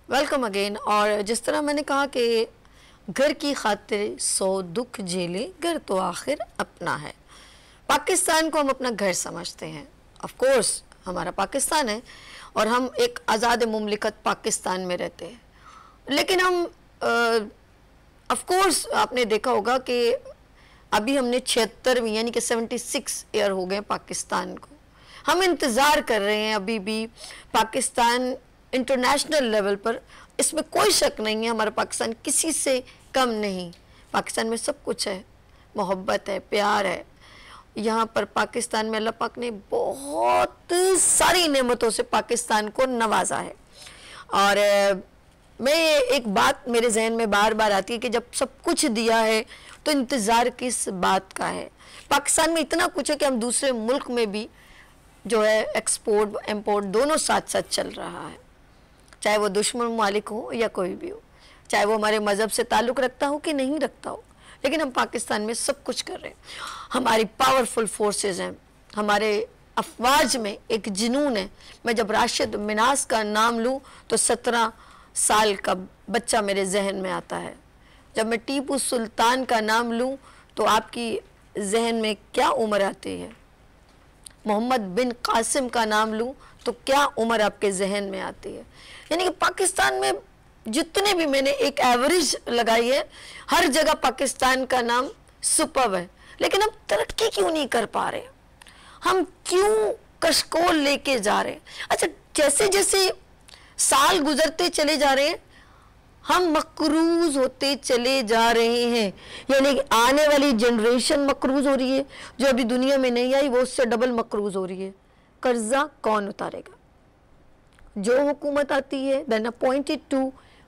Welcome again. और जिस तरह मैंने कहा कि घर की खातिर 100 दुख झेले, घर तो आखिर अपना है। पाकिस्तान को हम अपना घर समझते हैं। ऑफ कोर्स हमारा पाकिस्तान है और हम एक आज़ाद मुमलिकत पाकिस्तान में रहते हैं, लेकिन हम ऑफ कोर्स आपने देखा होगा कि अभी हमने 76वीं यानी कि 76 ईयर हो गए पाकिस्तान को। हम इंतज़ार कर रहे हैं अभी भी पाकिस्तान इंटरनेशनल लेवल पर, इसमें कोई शक नहीं है, हमारा पाकिस्तान किसी से कम नहीं। पाकिस्तान में सब कुछ है, मोहब्बत है, प्यार है। यहाँ पर पाकिस्तान में अल्लाह पाक ने बहुत सारी नेमतों से पाकिस्तान को नवाजा है। और मैं एक बात मेरे जहन में बार बार आती है कि जब सब कुछ दिया है तो इंतज़ार किस बात का है। पाकिस्तान में इतना कुछ है कि हम दूसरे मुल्क में भी जो है एक्सपोर्ट इम्पोर्ट दोनों साथ साथ चल रहा है, चाहे वो दुश्मन मालिक हो या कोई भी हो, चाहे वो हमारे मज़हब से ताल्लुक़ रखता हो कि नहीं रखता हो, लेकिन हम पाकिस्तान में सब कुछ कर रहे हैं। हमारी पावरफुल फोर्सेस हैं, हमारे अफवाज में एक जुनून है। मैं जब राशिद मिनास का नाम लूँ तो 17 साल का बच्चा मेरे जहन में आता है। जब मैं टीपू सुल्तान का नाम लूँ तो आपकी जहन में क्या उम्र आती है। मोहम्मद बिन कासिम का नाम लूँ तो क्या उम्र आपके जहन में आती है। यानी कि पाकिस्तान में जितने भी मैंने एक एवरेज लगाई है, हर जगह पाकिस्तान का नाम सुपर्ब है, लेकिन हम तरक्की क्यों नहीं कर पा रहे, हम क्यों कशकोल लेके जा रहे हैं। अच्छा, जैसे जैसे साल गुजरते चले जा रहे हैं हम मकरूज होते चले जा रहे हैं, यानी कि आने वाली जनरेशन मकरूज हो रही है, जो अभी दुनिया में नहीं आई वो उससे डबल मकरूज हो रही है। कर्जा कौन उतारेगा? जो हुकूमत आती है देन अपॉइंटेड टू,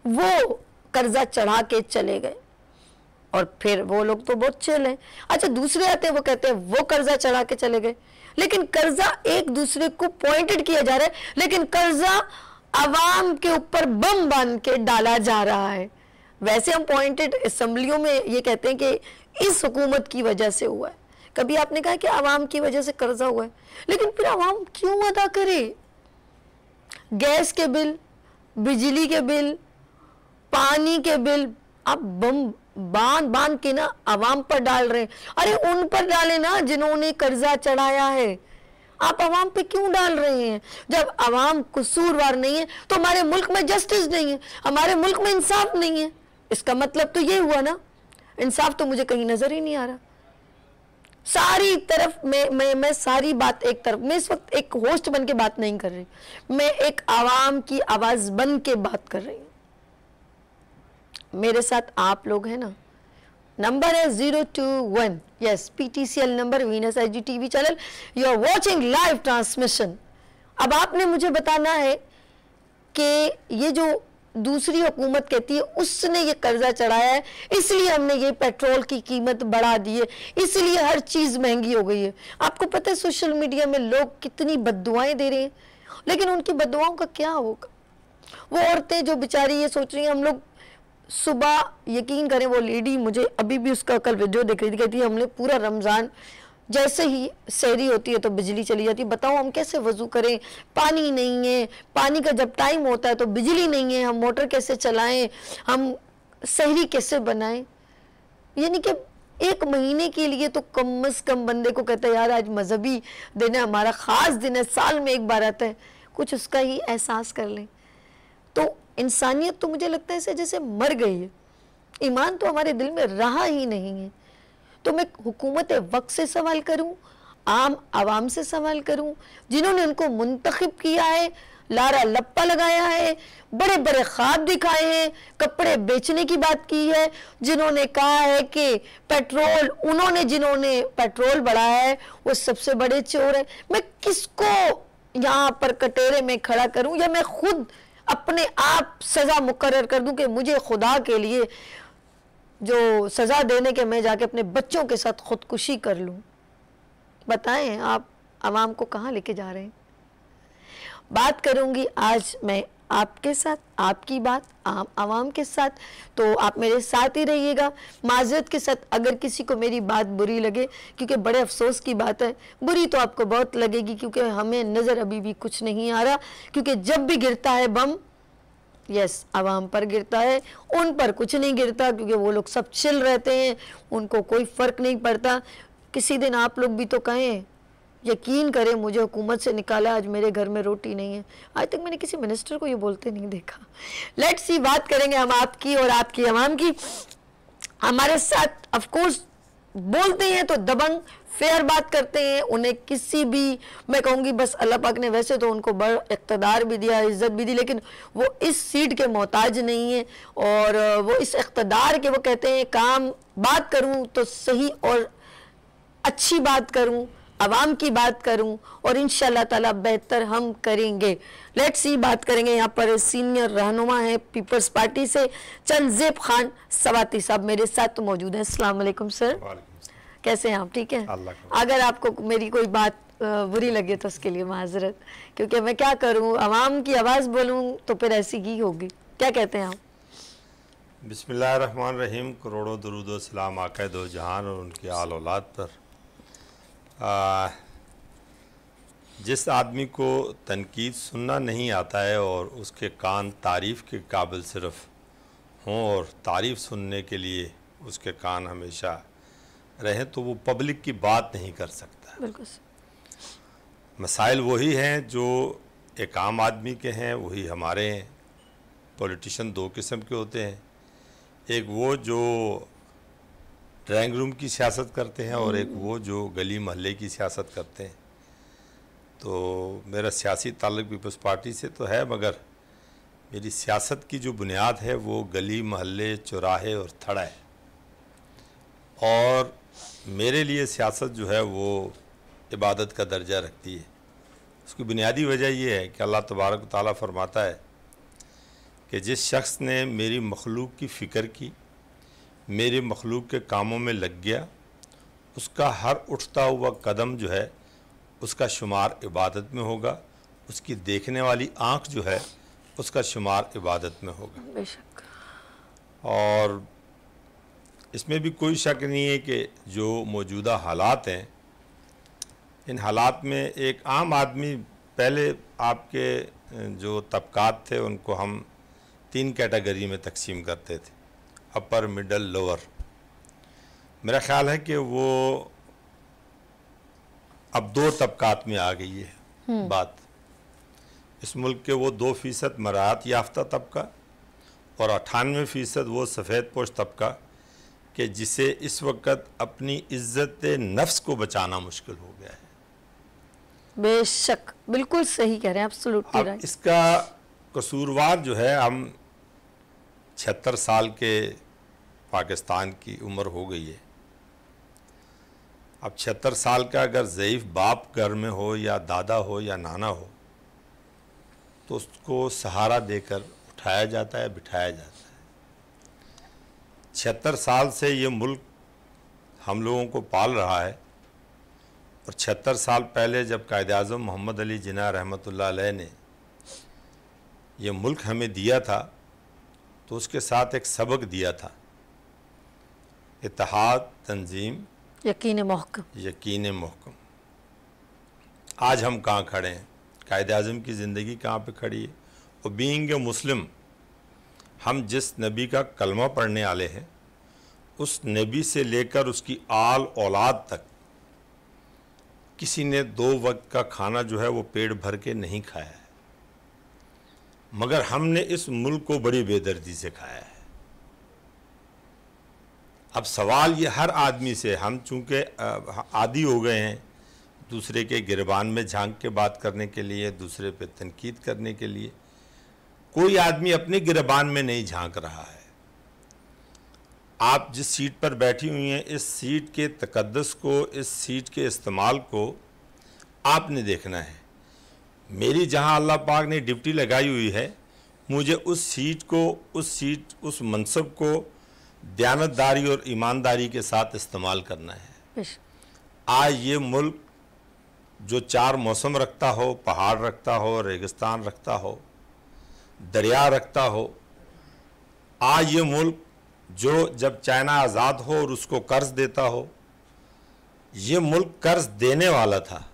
वो कर्जा चढ़ा के चले गए और फिर वो लोग तो बहुत चिल हैं। अच्छा, दूसरे आते हैं वो कहते हैं वो कर्जा चढ़ा के चले गए, लेकिन कर्जा एक दूसरे को पॉइंटेड किया जा रहा है, लेकिन कर्जा अवाम के ऊपर बम बांध के डाला जा रहा है। वैसे हम पॉइंटेड असेंबलियों में ये कहते हैं कि इस हुकूमत की वजह से हुआ है, कभी आपने कहा कि अवाम की वजह से कर्जा हुआ है, लेकिन फिर अवाम क्यों अदा करे? गैस के बिल, बिजली के बिल, पानी के बिल आप बम बांध बांध के ना अवाम पर डाल रहे हैं। अरे उन पर डाले ना जिन्होंने कर्जा चढ़ाया है, आप अवाम पे क्यों डाल रहे हैं? जब अवाम कसूरवार नहीं है तो हमारे मुल्क में जस्टिस नहीं है, हमारे मुल्क में इंसाफ नहीं है। इसका मतलब तो ये हुआ ना, इंसाफ तो मुझे कहीं नजर ही नहीं आ रहा। सारी तरफ मैं सारी बात एक तरफ, मैं इस वक्त एक होस्ट बन के बात नहीं कर रही, मैं एक आवाम की आवाज बन के बात कर रही हूँ। मेरे साथ आप लोग हैं ना, नंबर है 021, yes PTCL number, Venus IGTV channel, you are watching live transmission. अब आपने मुझे बताना है कि ये जो दूसरी हुकूमत कहती है उसने ये कर्जा चढ़ाया है, इसलिए हमने ये पेट्रोल की कीमत बढ़ा दी है, इसलिए हर चीज महंगी हो गई है। आपको पता है सोशल मीडिया में लोग कितनी बद्दुआएं दे रहे हैं, लेकिन उनकी बद्दुआओं का क्या होगा? वो औरतें जो बेचारी ये सोच रही हैं, हम लोग सुबह, यकीन करें वो लेडी मुझे अभी भी उसका कल वीडियो देख रही थी, कहती है हमने पूरा रमज़ान जैसे ही सहरी होती है तो बिजली चली जाती है। बताओ हम कैसे वज़ू करें, पानी नहीं है, पानी का जब टाइम होता है तो बिजली नहीं है, हम मोटर कैसे चलाएं, हम सहरी कैसे बनाएं। यानी कि एक महीने के लिए तो कम से कम बंदे को कहता है यार आज मजहबी दिन है, हमारा ख़ास दिन है, साल में एक बार आता है, कुछ उसका ही एहसास कर लें। तो इंसानियत तो मुझे लगता है ऐसे जैसे मर गई है, ईमान तो हमारे दिल में रहा ही नहीं है। तो मैं हुकूमत वक्त से सवाल करूं, आम आवाम से सवाल करूं, जिन्होंने उनको मुंतखब किया है, लारा लप्पा लगाया है, बड़े बड़े ख्वाब दिखाए हैं, कपड़े बेचने की बात की है, जिन्होंने कहा है कि पेट्रोल, उन्होंने जिन्होंने पेट्रोल बढ़ाया है वो सबसे बड़े चोर है। मैं किसको यहाँ पर कटोरे में खड़ा करूं, या मैं खुद अपने आप सज़ा मुकर्रर कर दूं कि मुझे खुदा के लिए जो सज़ा देने के मैं जाके अपने बच्चों के साथ खुदकुशी कर लूं? बताएं आप आवाम को कहाँ लेके जा रहे हैं? बात करूंगी आज मैं आपके साथ, आपकी बात आम आवाम के साथ, तो आप मेरे साथ ही रहिएगा। माजरत के साथ अगर किसी को मेरी बात बुरी लगे, क्योंकि बड़े अफसोस की बात है, बुरी तो आपको बहुत लगेगी क्योंकि हमें नज़र अभी भी कुछ नहीं आ रहा, क्योंकि जब भी गिरता है बम यस आवाम पर गिरता है, उन पर कुछ नहीं गिरता क्योंकि वो लोग सब चिल रहते हैं, उनको कोई फ़र्क नहीं पड़ता। किसी दिन आप लोग भी तो कहें, यकीन करें मुझे हुकूमत से निकाला, आज मेरे घर में रोटी नहीं है। आज तक मैंने किसी मिनिस्टर को ये बोलते नहीं देखा। लेट्स सी, बात करेंगे हम आपकी और आपकी आवाम की। हमारे साथ ऑफ कोर्स बोलते हैं तो दबंग फेयर बात करते हैं, उन्हें किसी भी, मैं कहूँगी बस अल्लाह पाक ने वैसे तो उनको बड़ा इक़्तिदार भी दिया, इज़्ज़त भी दी, लेकिन वो इस सीट के मोहताज नहीं है और वो इस इक़्तिदार के, वो कहते हैं काम बात करूँ तो सही और अच्छी बात करूँ, आवाम की बात करूं और इंशाल्लाह ताला बेहतर हम करेंगे। लेट्स सी, बात करेंगे यहाँ पर सीनियर रहनुमा है पीपल्स पार्टी से चंदजेब खान सवाती साहब मेरे साथ मौजूद हैं। अस्सलाम वालेकुम सर, कैसे हैं आप? ठीक है। अगर आपको मेरी कोई बात बुरी लगे तो उसके लिए माजरत, क्योंकि मैं क्या करूँ, आवाम की आवाज़ बोलूँ तो फिर ऐसी ही होगी। क्या कहते हैं आप? बिस्मिल्लाहिर्रहमानिर्रहीम। करोड़ों दुरूद व सलाम आक़ा दो जहान और उनकी आल औलाद पर। जिस आदमी को तनकीद सुनना नहीं आता है और उसके कान तारीफ़ के काबिल सिर्फ़ हों और तारीफ़ सुनने के लिए उसके कान हमेशा रहें तो वो पब्लिक की बात नहीं कर सकता। बिल्कुल। मसाइल वही हैं जो एक आम आदमी के हैं, वही हमारे हैं। पॉलिटिशियन दो किस्म के होते हैं, एक वो जो ड्राइंग रूम की सियासत करते हैं और एक वो जो गली महल्ले की सियासत करते हैं। तो मेरा सियासी ताल्लुक़ पीपल्स पार्टी से तो है, मगर मेरी सियासत की जो बुनियाद है वो गली महल्ले, चौराहे और थड़ा है। और मेरे लिए सियासत जो है वो इबादत का दर्जा रखती है। उसकी बुनियादी वजह ये है कि अल्लाह तबारक व तआला फरमाता है कि जिस शख्स ने मेरी मखलूक की फ़िक्र की, मेरे मखलूक के कामों में लग गया, उसका हर उठता हुआ कदम जो है उसका शुमार इबादत में होगा, उसकी देखने वाली आँख जो है उसका शुमार इबादत में होगा। बेशक। और इसमें भी कोई शक नहीं है कि जो मौजूदा हालात हैं, इन हालात में एक आम आदमी, पहले आपके जो तबकात थे उनको हम 3 कैटेगरी में तकसीम करते थे, अपर, मिडल, लोअर। मेरा ख्याल है कि वो अब 2 तबकात में आ गई है बात। इस मुल्क के वो 2% मराहत याफ्ता तबका और 98% वो सफ़ेद पोश तबका कि जिसे इस वक्त अपनी इज़्ज़त नफ्स को बचाना मुश्किल हो गया है। बेशक, बिल्कुल सही कह रहे हैं, एब्सोल्युटली राइट। इसका कसूरवार जो है, हम 76 साल के पाकिस्तान की उम्र हो गई है। अब 76 साल का अगर ज़ईफ़ बाप घर में हो या दादा हो या नाना हो तो उसको सहारा देकर उठाया जाता है, बिठाया जाता है। 76 साल से ये मुल्क हम लोगों को पाल रहा है और 76 साल पहले जब कायद-ए-आज़म मोहम्मद अली जिन्ना रहमतुल्लाह अलैह ने ये मुल्क हमें दिया था तो उसके साथ एक सबक दिया था, इत्तेहाद, तंजीम, यकीन महकम। यकीन महकम। आज हम कहाँ खड़े हैं, कायद-ए-आज़म की ज़िंदगी कहाँ पे खड़ी है। और बीइंग ए मुस्लिम, हम जिस नबी का कलमा पढ़ने वाले हैं उस नबी से लेकर उसकी आल औलाद तक किसी ने 2 वक्त का खाना जो है वो पेट भर के नहीं खाया है, मगर हमने इस मुल्क को बड़ी बेदर्दी से खाया है। अब सवाल ये हर आदमी से, हम चूँकि आदी हो गए हैं दूसरे के गिरबान में झांक के बात करने के लिए, दूसरे पे तनकीद करने के लिए, कोई आदमी अपने गिरबान में नहीं झांक रहा है। आप जिस सीट पर बैठी हुई हैं, इस सीट के तकद्दुस को, इस सीट के इस्तेमाल को आपने देखना है। मेरी जहां अल्लाह पाक ने ड्यूटी लगाई हुई है, मुझे उस सीट को, उस मनसब को दयानतदारी और ईमानदारी के साथ इस्तेमाल करना है। आज ये मुल्क जो 4 मौसम रखता हो, पहाड़ रखता हो, रेगिस्तान रखता हो, दरिया रखता हो, आज ये मुल्क जो जब चाइना आज़ाद हो और उसको कर्ज देता हो, ये मुल्क कर्ज देने वाला था।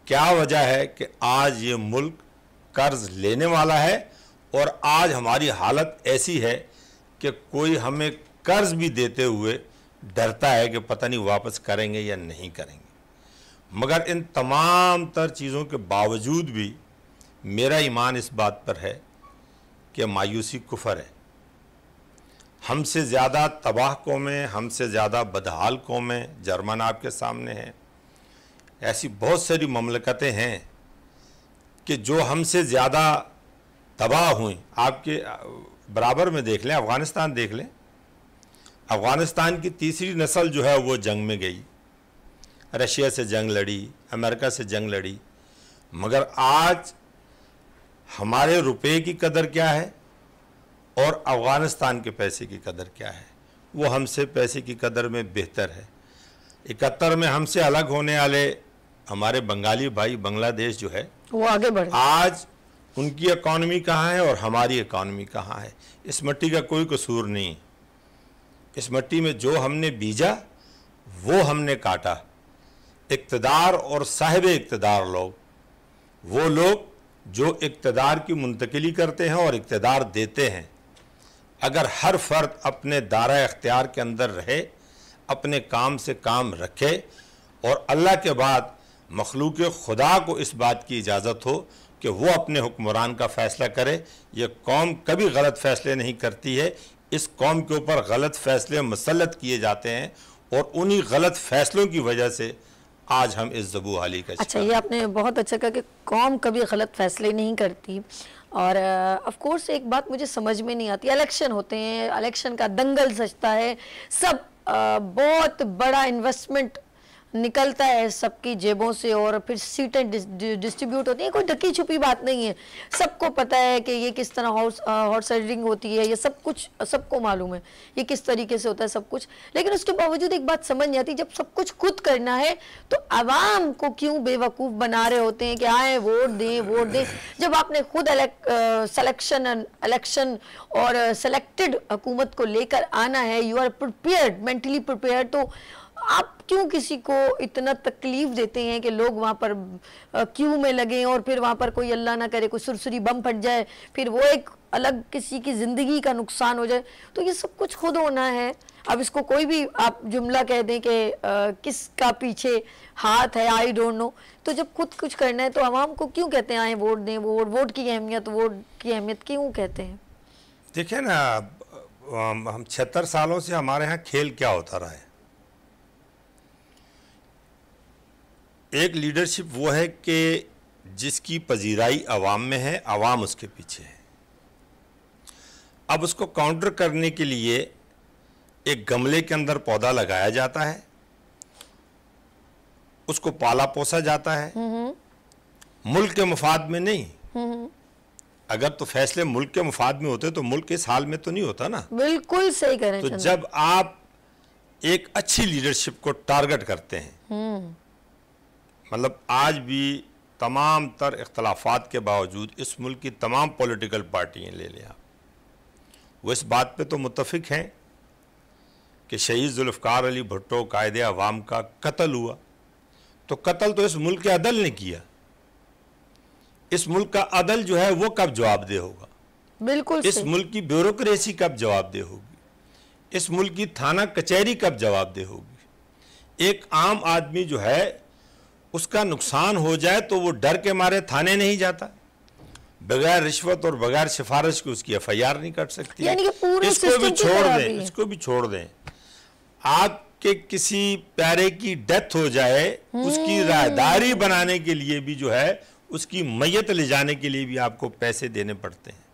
क्या वजह है कि आज ये मुल्क कर्ज लेने वाला है और आज हमारी हालत ऐसी है कि कोई हमें कर्ज भी देते हुए डरता है कि पता नहीं वापस करेंगे या नहीं करेंगे। मगर इन तमाम तर चीज़ों के बावजूद भी मेरा ईमान इस बात पर है कि मायूसी कुफर है। हमसे ज़्यादा तबाह कौमें, हमसे ज़्यादा बदहाल कौमें जर्मन आपके सामने हैं, ऐसी बहुत सारी ममलकतें हैं कि जो हमसे ज़्यादा तबाह हुई। आपके बराबर में देख लें, अफ़गानिस्तान देख लें, अफ़गानिस्तान की तीसरी नस्ल जो है वो जंग में गई, रशिया से जंग लड़ी, अमेरिका से जंग लड़ी, मगर आज हमारे रुपए की कदर क्या है और अफ़गानिस्तान के पैसे की कदर क्या है? वो हमसे पैसे की कदर में बेहतर है। 71 में हमसे अलग होने वाले हमारे बंगाली भाई बांग्लादेश जो है वो आगे बढ़े, आज उनकी इकॉनमी कहाँ है और हमारी इकॉनमी कहाँ है? इस मिट्टी का कोई कसूर नहीं। इस मिट्टी में जो हमने बीजा वो हमने काटा। इक़्तिदार और साहिब इक़्तिदार लोग, वो लोग जो इक़्तिदार की मुंतकिली करते हैं और इक़्तिदार देते हैं, अगर हर फर्द अपने दायरा इख्तियार के अंदर रहे, अपने काम से काम रखे और अल्लाह के बाद मखलूक खुदा को इस बात की इजाज़त हो कि वो अपने हुक्मरान का फ़ैसला करे। ये कौम कभी गलत फ़ैसले नहीं करती है, इस कौम के ऊपर गलत फ़ैसले मुसल्लत किए जाते हैं और उन्हीं गलत फ़ैसलों की वजह से आज हम इस ज़बू हाली का। अच्छा, ये आपने बहुत अच्छा कहा कि कौम कभी गलत फ़ैसले नहीं करती। और ऑफ कोर्स एक बात मुझे समझ में नहीं आती, इलेक्शन होते हैं, इलेक्शन का दंगल सजता है, सब बहुत बड़ा इन्वेस्टमेंट निकलता है सबकी जेबों से और फिर सीटें डिस्ट्रीब्यूट होती हैं। कोई ढकी छुपी बात नहीं है, सबको पता है कि ये किस तरह हॉर्स राइडिंग होती है, ये सब कुछ सबको मालूम है ये किस तरीके से होता है सब कुछ। लेकिन उसके बावजूद एक बात समझ नहीं आती, जब सब कुछ खुद करना है तो आवाम को क्यों बेवकूफ़ बना रहे होते हैं कि आए वोट दें वोट दें। जब आपने खुद इलेक्शन और सेलेक्टेड हुकूमत को लेकर आना है, you are prepared, mentally prepared, तो आप क्यों किसी को इतना तकलीफ देते हैं कि लोग वहाँ पर क्यू में लगे और फिर वहाँ पर कोई अल्लाह ना करे कोई सुरसुरी बम फट जाए, फिर वो एक अलग किसी की ज़िंदगी का नुकसान हो जाए। तो ये सब कुछ खुद होना है। अब इसको कोई भी आप जुमला कह दें कि किसका पीछे हाथ है, आई डोंट नो। तो जब खुद कुछ करना है तो आवाम को क्यों कहते हैं आए वोट दें, वोट की अहमियत क्यों कहते हैं? देखिए ना, हम 76 सालों से हमारे यहाँ खेल क्या होता रहा है। एक लीडरशिप वो है कि जिसकी पजीराई अवाम में है, अवाम उसके पीछे है। अब उसको काउंटर करने के लिए एक गमले के अंदर पौधा लगाया जाता है, उसको पाला पोसा जाता है, मुल्क के मुफाद में नहीं। अगर तो फैसले मुल्क के मुफाद में होते तो मुल्क इस हाल में तो नहीं होता ना। बिल्कुल सही कह रहे हैं। तो जब आप एक अच्छी लीडरशिप को टारगेट करते हैं, मतलब आज भी तमाम तर इख्तलाफात के बावजूद इस मुल्क की तमाम पॉलिटिकल पार्टियाँ ले लें आप, वो इस बात पे तो मुत्तफिक हैं कि शहीद जुल्फ़िकार अली भुट्टो कायदे अवाम का कत्ल हुआ। तो कत्ल तो इस मुल्क के अदल ने किया। इस मुल्क का अदल जो है वो कब जवाबदेह होगा? बिल्कुल। इस मुल्क की ब्यूरोक्रेसी कब जवाबदेह होगी? इस मुल्क की थाना कचहरी कब जवाबदेह होगी? एक आम आदमी जो है उसका नुकसान हो जाए तो वो डर के मारे थाने नहीं जाता, बगैर रिश्वत और बगैर सिफारिश के उसकी FIR नहीं कर सकती। इसको भी छोड़ दें, इसको भी छोड़ दें। आपके किसी प्यारे की डेथ हो जाए, उसकी राहदारी बनाने के लिए भी जो है, उसकी मैयत ले जाने के लिए भी आपको पैसे देने पड़ते हैं।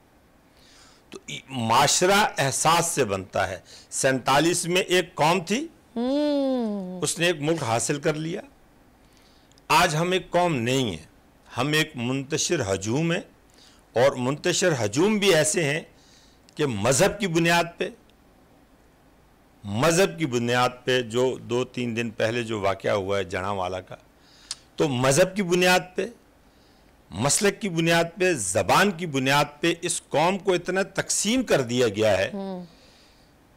तो माशरा एहसास से बनता है। 47 में एक कौम थी, उसने एक मुल्क हासिल कर लिया। आज हम एक कौम नहीं है, हम एक मुंतशिर हजूम है। और मुंतशिर हजूम भी ऐसे हैं कि मज़हब की बुनियाद पे जो 2-3 दिन पहले जो वाक़या हुआ है जनावाला का, तो मज़हब की बुनियाद पे, मसलक की बुनियाद पे, ज़बान की बुनियाद पे इस कौम को इतना तकसीम कर दिया गया है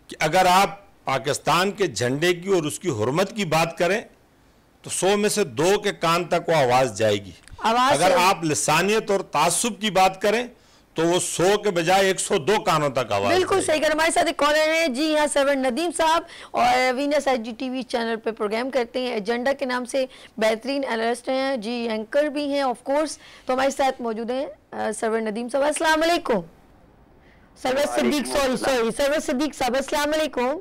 कि अगर आप पाकिस्तान के झंडे की और उसकी हुर्मत की बात करें तो 100 में से 2 के कान तक वो आवाज़ जाएगी। अगर आप लिसानियत और तासुब की बात करें तो वो 100 के बजाय 102 कानों तक आवाज बिल्कुल सही कर। हमारे साथ एक कॉलर है जी यहाँ सरवर नदीम साहब, और वीनस IGTV चैनल पे प्रोग्राम करते हैं, एजेंडा के नाम से बेहतरीन एनालिस्ट हैं जी, एंकर भी हैं ऑफ कोर्स। तो हमारे साथ मौजूद हैं सरवर नदीम साहब। अस्सलाम वालेकुम। सरवर सिद्दीक, सॉरी सरवर सिद्दीक साहब, अस्सलाम वालेकुम।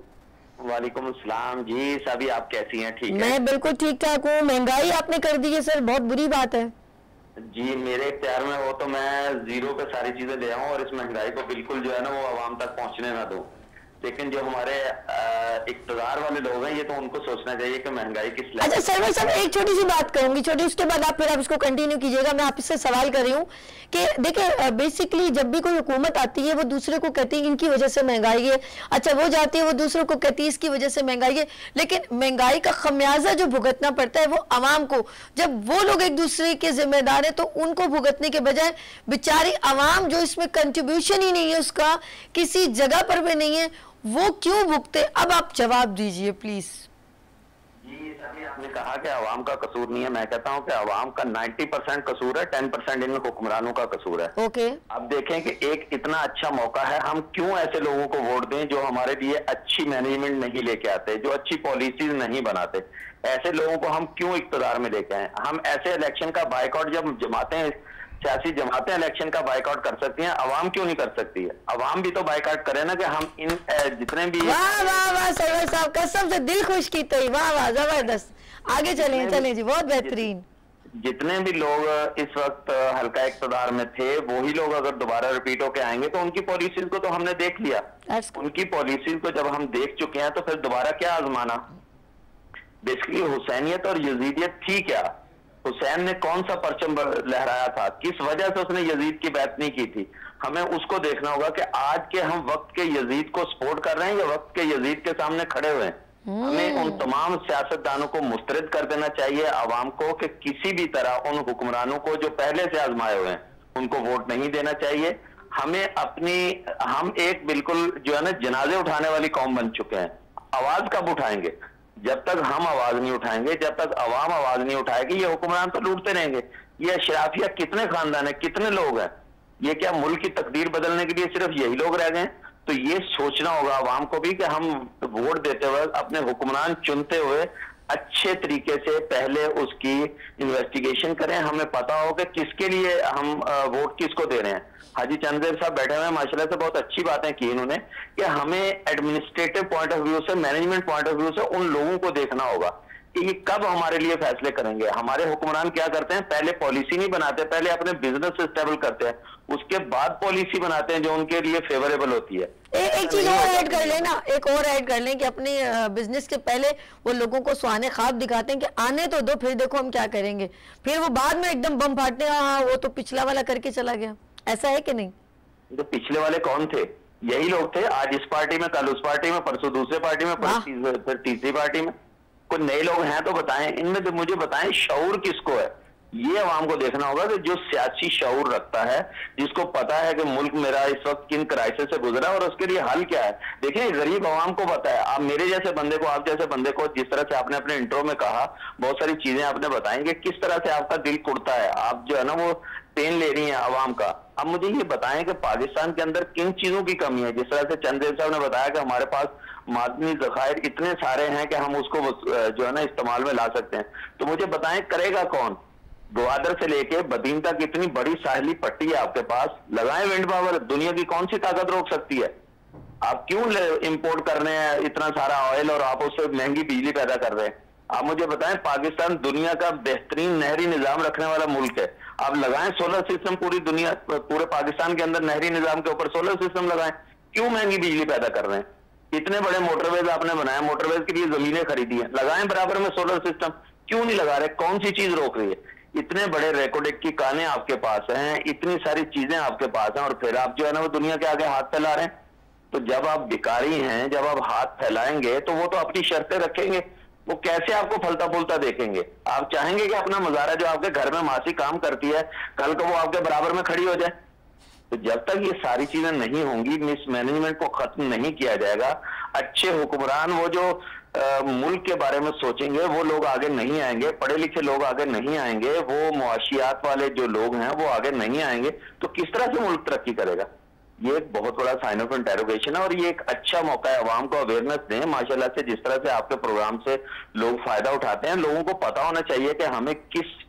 वालेकुम अस्सलाम जी। सभी आप कैसी हैं? ठीक है, मैं बिल्कुल ठीक ठाक हूँ। महंगाई आपने कर दी है सर, बहुत बुरी बात है जी। मेरे इख्तियार में हो तो मैं जीरो पे सारी चीजें ले आऊं और इस महंगाई को बिल्कुल जो है ना वो आवाम तक पहुंचने ना दूं। लेकिन जो हमारे इक़्तिदार वाले लोग हैं, ये तो उनको सोचना चाहिए कि महंगाई किस लेवल। अच्छा सरवर साहब, एक छोटी सी बात कहूंगी, छोटी, उसके बाद आप फिर आप इसको कंटिन्यू कीजिएगा। मैं आपसे सवाल कर रही हूँ कि देखिए बेसिकली जब भी कोई हुकूमत आती है वो दूसरे को कहती है इनकी वजह से महंगाई है, अच्छा वो जाती है वो दूसरों को कहती है इसकी वजह से महंगाई है, लेकिन महंगाई का खमियाजा जो भुगतना पड़ता है वो आवाम को। जब वो लोग एक दूसरे के जिम्मेदार है तो उनको भुगतने के बजाय बेचारी आवाम जो इसमें कंट्रीब्यूशन ही नहीं है, उसका किसी जगह पर भी नहीं है, वो क्यों भुगते? अब आप जवाब दीजिए प्लीज। जी अभी आपने कहा कि आवाम का कसूर नहीं है, मैं कहता हूं कि आवाम का 90% कसूर है, 10% इन हुक्मरानों का कसूर है। ओके अब देखें कि एक इतना अच्छा मौका है, हम क्यों ऐसे लोगों को वोट दें जो हमारे लिए अच्छी मैनेजमेंट नहीं लेके आते, जो अच्छी पॉलिसीज नहीं बनाते। ऐसे लोगों को हम क्यों इक़्तिदार में लेके आए? हम ऐसे इलेक्शन का बाइकआउट, जब जमातें सियासी जमातें इलेक्शन का बाइकआउट कर सकती हैं, अवाम क्यों नहीं कर सकती है? अवाम भी तो बाइकआउट करे ना, कि हम इन जितने भी। वाह वाह वाह सरवर साहब, कसम से दिल खुश की तई, वाह वाह जबरदस्त। आगे चलें जी, बहुत बेहतरीन। जितने भी लोग इस वक्त हल्का इक़्तिदार में थे, वही लोग अगर दोबारा रिपीट होके आएंगे तो उनकी पॉलिसीज को तो हमने देख लिया। उनकी पॉलिसीज को जब हम देख चुके हैं तो फिर दोबारा क्या आजमाना? बेसिकली हुसैनियत और यजीदियत थी क्या? हुसैन ने कौन सा परचम लहराया था? किस वजह से उसने यजीद की बात नहीं की थी? हमें उसको देखना होगा कि आज के हम वक्त के यजीद को सपोर्ट कर रहे हैं या वक्त के यजीद के सामने खड़े हुए हैं। हमें उन तमाम सियासतदानों को मुस्तरद कर देना चाहिए आवाम को, कि किसी भी तरह उन हुक्मरानों को जो पहले से आजमाए हुए हैं उनको वोट नहीं देना चाहिए। हम एक बिल्कुल जो है ना जनाजे उठाने वाली कौम बन चुके हैं। आवाज कब उठाएंगे? जब तक हम आवाज नहीं उठाएंगे, जब तक अवाम आवाज नहीं उठाएगी, ये हुक्मरान तो लूटते रहेंगे। ये अशराफिया कितने खानदान है, कितने लोग हैं? ये क्या मुल्क की तकदीर बदलने के लिए सिर्फ यही लोग रह गए? तो ये सोचना होगा आवाम को भी कि हम वोट देते वक्त अपने हुक्मरान चुनते हुए अच्छे तरीके से पहले उसकी इन्वेस्टिगेशन करें, हमें पता हो कि किसके लिए हम वोट किसको दे रहे हैं। हाजी चंदेर साहब बैठे हुए हैं, माशाल्लाह से बहुत अच्छी बातें की इन्होंने, कि हमें एडमिनिस्ट्रेटिव पॉइंट ऑफ व्यू से, मैनेजमेंट पॉइंट ऑफ व्यू से उन लोगों को देखना होगा कि ये कब हमारे लिए फैसले करेंगे। हमारे हुक्मरान क्या करते हैं? पहले पॉलिसी नहीं बनाते, पहले अपने बिजनेस स्टेबल करते हैं, उसके बाद पॉलिसी बनाते हैं जो उनके लिए फेवरेबल होती है। एक चीज और ऐड कर लेना, एक और ऐड कर लें कि अपने बिजनेस के पहले वो लोगों को सुहाने ख्वाब दिखाते हैं कि आने तो दो, फिर देखो हम क्या करेंगे, फिर वो बाद में एकदम बम फाटते हैं, हाँ वो तो पिछला वाला करके चला गया। ऐसा है कि नहीं? तो पिछले वाले कौन थे? यही लोग थे। आज इस पार्टी में, कल उस पार्टी में, परसों दूसरे पार्टी में, फिर तीसरी पार्टी में। कोई नए लोग हैं तो बताएं, इनमें तो मुझे बताएं शऊर किसको है? ये अवाम को देखना होगा कि जो सियासी शऊर रखता है, जिसको पता है कि मुल्क मेरा इस वक्त किन क्राइसिस से गुजरा और उसके लिए हल क्या है। देखिए गरीब अवाम को पता है। आप मेरे जैसे बंदे को, आप जैसे बंदे को, जिस तरह से आपने अपने इंट्रो में कहा, बहुत सारी चीजें आपने बताई कि किस तरह से आपका दिल कुड़ता है, आप जो है ना वो पेन ले रही हैं अवाम का। अब मुझे ये बताएं कि पाकिस्तान के अंदर किन चीजों की कमी है? जिस तरह से चंदेल साहब ने बताया कि हमारे पास मादनी जखायर इतने सारे हैं कि हम उसको जो है ना इस्तेमाल में ला सकते हैं, तो मुझे बताएं करेगा कौन? ग्वादर से लेके बदीन तक इतनी बड़ी साहली पट्टी है आपके पास, लगाएं विंड पावर। दुनिया की कौन सी ताकत रोक सकती है? आप क्यों इंपोर्ट कर रहे हैं इतना सारा ऑयल और आप उससे महंगी बिजली पैदा कर रहे हैं? आप मुझे बताएं, पाकिस्तान दुनिया का बेहतरीन नहरी निजाम रखने वाला मुल्क है, आप लगाएं सोलर सिस्टम, पूरी दुनिया, पूरे पाकिस्तान के अंदर नहरी निजाम के ऊपर सोलर सिस्टम लगाएं। क्यों महंगी बिजली पैदा कर रहे हैं? इतने बड़े मोटरवेज आपने बनाए, मोटरवेज के लिए जमीनें खरीदी है, लगाएं बराबर में सोलर सिस्टम। क्यों नहीं लगा रहे? कौन सी चीज रोक रही है? इतने बड़े रेकोडेक की कानें आपके पास हैं, इतनी सारी चीजें आपके पास हैं, और फिर आप जो है ना वो दुनिया के आगे हाथ फैला रहे हैं। तो जब आप भिखारी हैं, जब आप हाथ फैलाएंगे तो वो तो अपनी शर्तें रखेंगे, वो कैसे आपको फलता फूलता देखेंगे? आप चाहेंगे कि अपना मुजारा जो आपके घर में मासी काम करती है, कल को वो आपके बराबर में खड़ी हो जाए? तो जब तक ये सारी चीजें नहीं होंगी, मिसमैनेजमेंट को खत्म नहीं किया जाएगा, अच्छे हुक्मरान, वो जो मुल्क के बारे में सोचेंगे वो लोग आगे नहीं आएंगे, पढ़े लिखे लोग आगे नहीं आएंगे, वो मुआशियात वाले जो लोग हैं वो आगे नहीं आएंगे, तो किस तरह से मुल्क तरक्की करेगा? ये एक बहुत बड़ा साइन ऑफ इंटेरोगेशन है और ये एक अच्छा मौका है, अवाम को अवेयरनेस दें। माशाल्लाह से जिस तरह से आपके प्रोग्राम से लोग फायदा उठाते हैं, लोगों को पता होना चाहिए कि हमें किस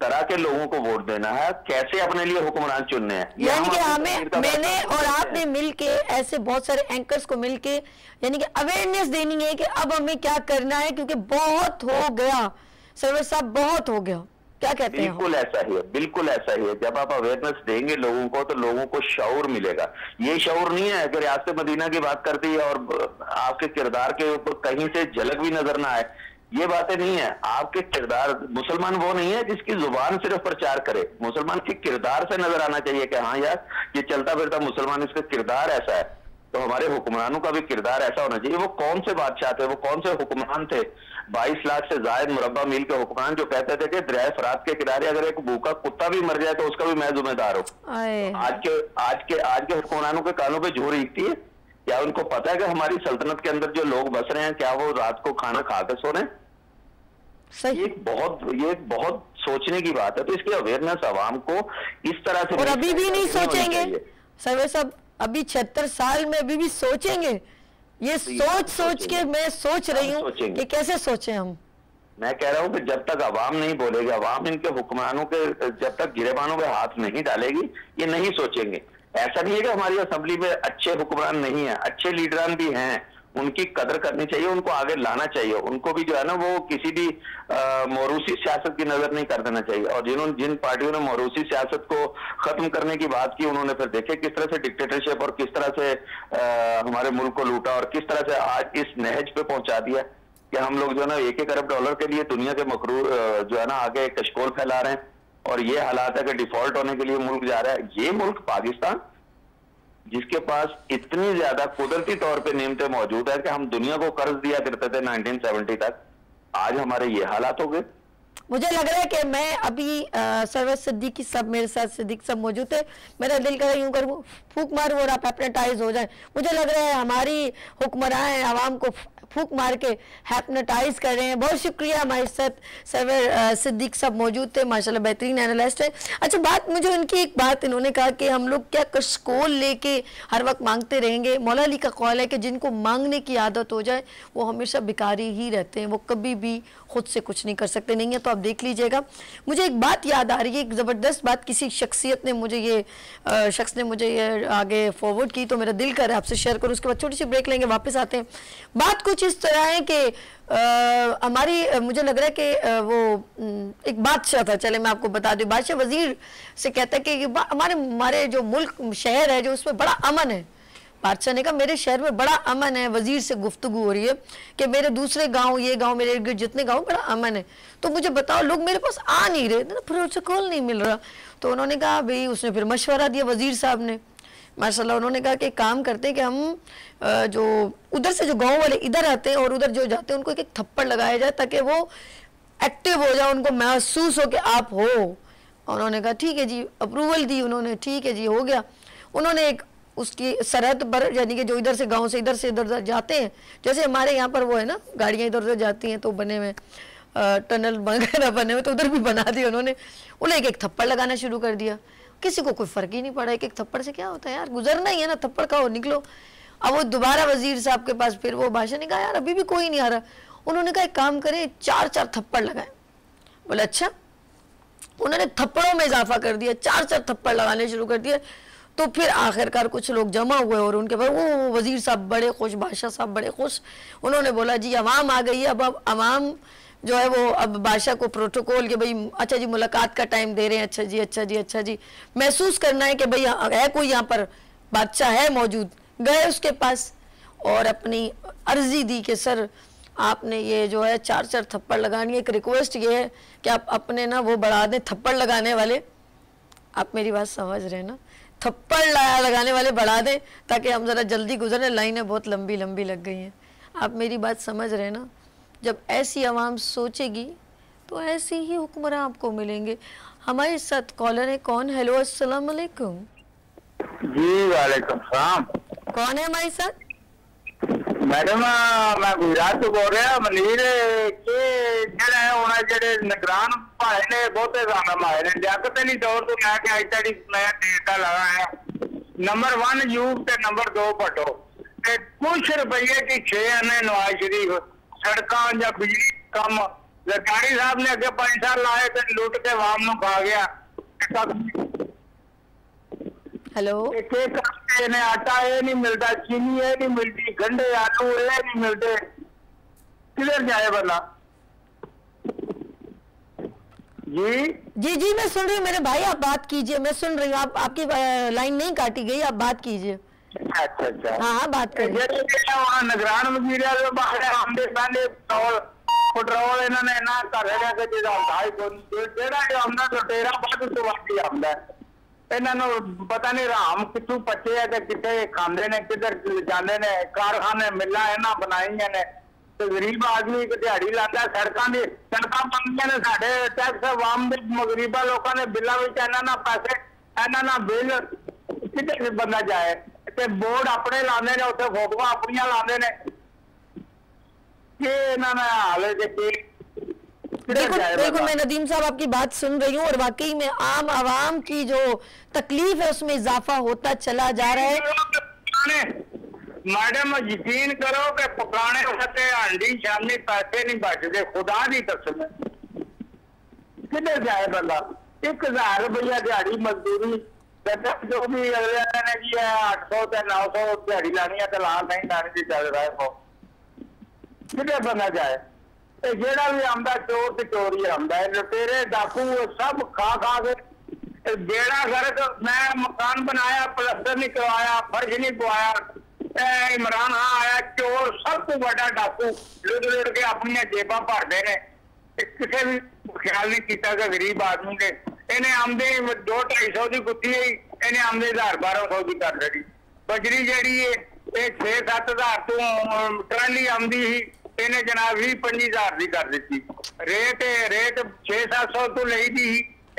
तरह के लोगों को वोट देना है, कैसे अपने लिए हुक्मरान चुनने हैं। यानी कि हमें, मैंने और आपने मिलके, ऐसे बहुत सारे एंकर्स को मिलके यानी कि अवेयरनेस देनी है कि अब हमें क्या करना है, क्योंकि बहुत हो गया सरवर साहब, बहुत हो गया। क्या कहते हैं? बिल्कुल ऐसा ही है, बिल्कुल ऐसा ही है। जब आप अवेयरनेस देंगे लोगों को तो लोगों को शऊर मिलेगा। ये शऊर नहीं है कि रियासत मदीना की बात कर दी और आपके किरदार के ऊपर कहीं से झलक भी नजर ना आए, ये बातें नहीं है। आपके किरदार, मुसलमान वो नहीं है जिसकी जुबान सिर्फ प्रचार करे, मुसलमान के किरदार से नजर आना चाहिए कि हाँ यार ये चलता फिरता मुसलमान, इसका किरदार ऐसा है। तो हमारे हुक्मरानों का भी किरदार ऐसा होना चाहिए। वो कौन से बादशाह थे, वो कौन से हुक्मरान थे? 22 लाख से जायद मुरब्बा मील के हुक्मरान जो कहते थे कि दरिया फरात के किनारे अगर एक भूखा कुत्ता भी मर जाए तो उसका भी मैं जिम्मेदार हूँ। आज के हुक्मरानों के कानों पे झूर ईकती है? क्या उनको पता है कि हमारी सल्तनत के अंदर जो लोग बस रहे हैं, क्या वो रात को खाना खा के सो रहे हैं? ये एक बहुत सोचने की बात है। तो इसकी अवेयरनेस आवाम को इस तरह से, और अभी भी नहीं सोचेंगे सर्वे साहब, अभी 76 साल में अभी भी सोचेंगे? ये सोच के मैं सोच रही हूँ कि कैसे सोचें हम। मैं कह रहा हूँ कि जब तक आवाम नहीं बोलेगी, आवाम इनके हुक्मरानों के जब तक गिरेबानों पे हाथ नहीं डालेगी, ये नहीं सोचेंगे। ऐसा नहीं है कि हमारी असेंबली में अच्छे हुक्मरान नहीं है, अच्छे लीडरान भी हैं, उनकी कदर करनी चाहिए, उनको आगे लाना चाहिए। उनको भी जो है ना वो किसी भी मोरूसी सियासत की नजर नहीं कर देना चाहिए। और जिन पार्टियों ने मोरूसी सियासत को खत्म करने की बात की, उन्होंने फिर देखे किस तरह से डिक्टेटरशिप और किस तरह से हमारे मुल्क को लूटा और किस तरह से आज इस नहज पे पहुंचा दिया कि हम लोग जो है ना 1-1 अरब डॉलर के लिए दुनिया के मकरूर जो है ना आगे कशकोल फैला रहे हैं। और ये हालात है कि डिफॉल्ट होने के लिए मुल्क जा रहा है। ये मुल्क पाकिस्तान, जिसके पास इतनी ज्यादा कुदरती तौर पे नेमतें मौजूद है कि हम दुनिया को कर्ज दिया करते थे 1970 तक, आज हमारे ये हालात हो गए। मुझे लग रहा है कि मैं अभी सरवर सिद्दीकी सब मेरे साथ सिद्दीक सब मौजूद है, मेरा दिल कर रहा है यूं करूँ फूक मार और आप हैप्नेटाइज हो जाए। मुझे लग रहा है हमारी हुक्मरान आवाम को फूक मार के हैप्नेटाइज कर रहे हैं। बहुत शुक्रिया, हमारे साथ सरवर सिद्दीक सब मौजूद थे, माशाल्लाह बेहतरीन एनालिस्ट है। अच्छा बात, मुझे उनकी एक बात इन्होंने कहा कि हम लोग क्या कशकोल लेके हर वक्त मांगते रहेंगे। मौला अली का कौल है कि जिनको मांगने की आदत हो जाए वो हमेशा भिखारी ही रहते हैं, वो कभी भी खुद से कुछ नहीं कर सकते। नहीं है तो आप देख लीजिएगा। मुझे एक बात याद आ रही है, एक ज़बरदस्त बात किसी शख्सियत ने मुझे ये शख्स ने मुझे ये आगे फॉरवर्ड की, तो मेरा दिल कर रहा है आपसे शेयर करूँ। उसके बाद छोटी सी ब्रेक लेंगे, वापस आते हैं। बात कुछ इस तरह है कि हमारी, मुझे लग रहा है कि वो एक बादशाह था, चले मैं आपको बता दूं, बादशाह वजीर से कहता है कि हमारे जो मुल्क शहर है जो उसमें बड़ा अमन है। बादशाह ने कहा मेरे शहर में बड़ा अमन है। वजीर से गुफ्तगू हो रही है कि मेरे दूसरे गांव, ये गांव, मेरे इर्द गिर्द जितने गांव बड़ा अमन है, तो मुझे बताओ लोग मेरे पास आ नहीं रहे, प्रोटोकॉल नहीं मिल रहा। तो उन्होंने कहा भाई, उसने फिर मशवरा दिया वजीर साहब ने, माशाल्लाह। उन्होंने कहा कि काम करते हैं कि हम जो उधर से जो गांव वाले इधर आते हैं और उधर जो जाते हैं उनको एक थप्पड़ लगाया जाए ताकि वो एक्टिव हो जाए, उनको महसूस हो कि आप हो। उन्होंने कहा ठीक है जी, अप्रूवल दी उन्होंने, ठीक है जी हो गया। उन्होंने एक उसकी सरहद पर, यानी कि जो इधर से गांव से इधर जाते हैं, जैसे हमारे यहाँ पर वो है ना गाड़ियाँ इधर उधर जाती हैं तो बने हुए टनल वगैरह बने हुए, तो उधर भी बना दिया उन्होंने। उन्हें एक थप्पड़ लगाना शुरू कर दिया। किसी को कोई फर्क ही नहीं पड़ा, एक थप्पड़ से क्या होता है यार, गुजरना ही है ना, थप्पड़ खाओ निकलो। अब वो दोबारा वजीर साहब के पास फिर वो बादशाह ने कहा यार अभी भी कोई नहीं आ रहा। उन्होंने कहा एक काम करें, 4-4 थप्पड़ लगाए। बोले अच्छा। उन्होंने थप्पड़ों में इजाफा कर दिया, 4-4 थप्पड़ लगाने शुरू कर दिए। तो फिर आखिरकार कुछ लोग जमा हुए और उनके बाद वो वजीर साहब बड़े खुश, बादशाह साहब बड़े खुश। उन्होंने बोला जी अवाम आ गई है, अब अवाम जो है वो अब बादशाह को प्रोटोकॉल के भाई अच्छा जी मुलाकात का टाइम दे रहे हैं, अच्छा जी अच्छा जी अच्छा जी, महसूस करना है कि भाई है कोई यहाँ पर बादशाह है मौजूद। गए उसके पास और अपनी अर्जी दी कि सर आपने ये जो है 4-4 थप्पड़ लगानी है। एक रिक्वेस्ट ये है कि आप अपने ना वो बढ़ा दें थप्पड़ लगाने वाले, आप मेरी बात समझ रहे हैं ना, थप्पड़ लगाने वाले बढ़ा दें ताकि हम ज़रा जल्दी गुजरें, लाइनें बहुत लंबी लंबी लग गई हैं। आप मेरी बात समझ रहे हैं ना। जब ऐसी आवाम सोचेगी तो ऐसे ही हुक्मरान आपको मिलेंगे। हमारे साथ कॉलर है, कौन? हेलो अस्सलाम वालेकुम। जी वालेकुम सलाम। कौन है हमारे साथ? मैडम मैं गुजरात तो बोल रहा मनीर के जड़ा है होना जेडे निगरान भाई ने बहुते ज्यादा माहिर है लियाकत अली दौर तो मैं कि आज तक नया डेटा लगा है नंबर 1 यूब ते नंबर 2 भट्टो ते कुछ रुपये की 6 आने नवाज शरीफ सड़कों या बिजली कम जरदारी साहब ने अगे 5 साल लाए तो लुट के वाम नु खा गया। हेलो एक ने आटा ये नहीं मिलता चीनी ये नहीं मिलती गंडे आलू ये नहीं मिलते किधर जाए बंदा। जी मैं सुन रही हूँ मेरे भाई, आप बात कीजिए, मैं सुन रही हूँ, आप आपकी लाइन नहीं काटी गई, आप बात कीजिए। अच्छा हाँ बात करिए। निगरान वजीर पेट्रोल इन्होंने ना कर रहा कि जेड़ा आमदा लुटेरा बाद तो वादी आमदा इन्हों पता नहीं राम कितों पचे है कितने खाते ने किधर जाते ने कारखाने मिला इन्हों बनाई ने तो गरीब आदमी एक दिहाड़ी लाता सड़कों की सड़क बनदियां ने साडे टैक्स आवाम गरीबा लोगों ने बिलों में इन्होंने पैसे इन्होंने बिल किधर बंदा जाए ते बोर्ड अपने लाते ने उत्थे फोटो अपनिया लाते ने बिल्कुल मैं नदीम साहब आपकी बात सुन रही हूँ और वाकई में आम आवाम की जो तकलीफ है उसमें इजाफा होता चला जा रहा है। मैडम यकीन करो कि पकाने वास्ते हांडी शामी पैसे नहीं बचते खुदा की कसम किधर जाए बंदा 1000 रुपया दिहाड़ी मजदूरी जो भी अगले ने जी 800 से 900 दिहाड़ी लानी है तो ला नहीं लानी की चल रहा है किधर बंदा जाए जेड़ा भी आंदा चोर ते चोरी आंदा है लुटेरे डाकू सब खा के बेड़ा गर्क। मैं मकान बनाया प्लस्तर नहीं करवाया फर्श नहीं पवाया इमरान खान आया चोर सब तो बड़ा डाकू लुट के अपनी जेबा भरते ने किसी भी ख्याल नहीं किया कि गरीब आदमी ने इन्हें आमदे 200-250 की गुत्थी है इन्हें आमदे 1000-1200 की कर दी बजरी जी है 6-7 हज़ार तो ट्राली आमदी ही इन्हें जनाब 20-25 हज़ार की कर दी रेट 600-700 तो ली थी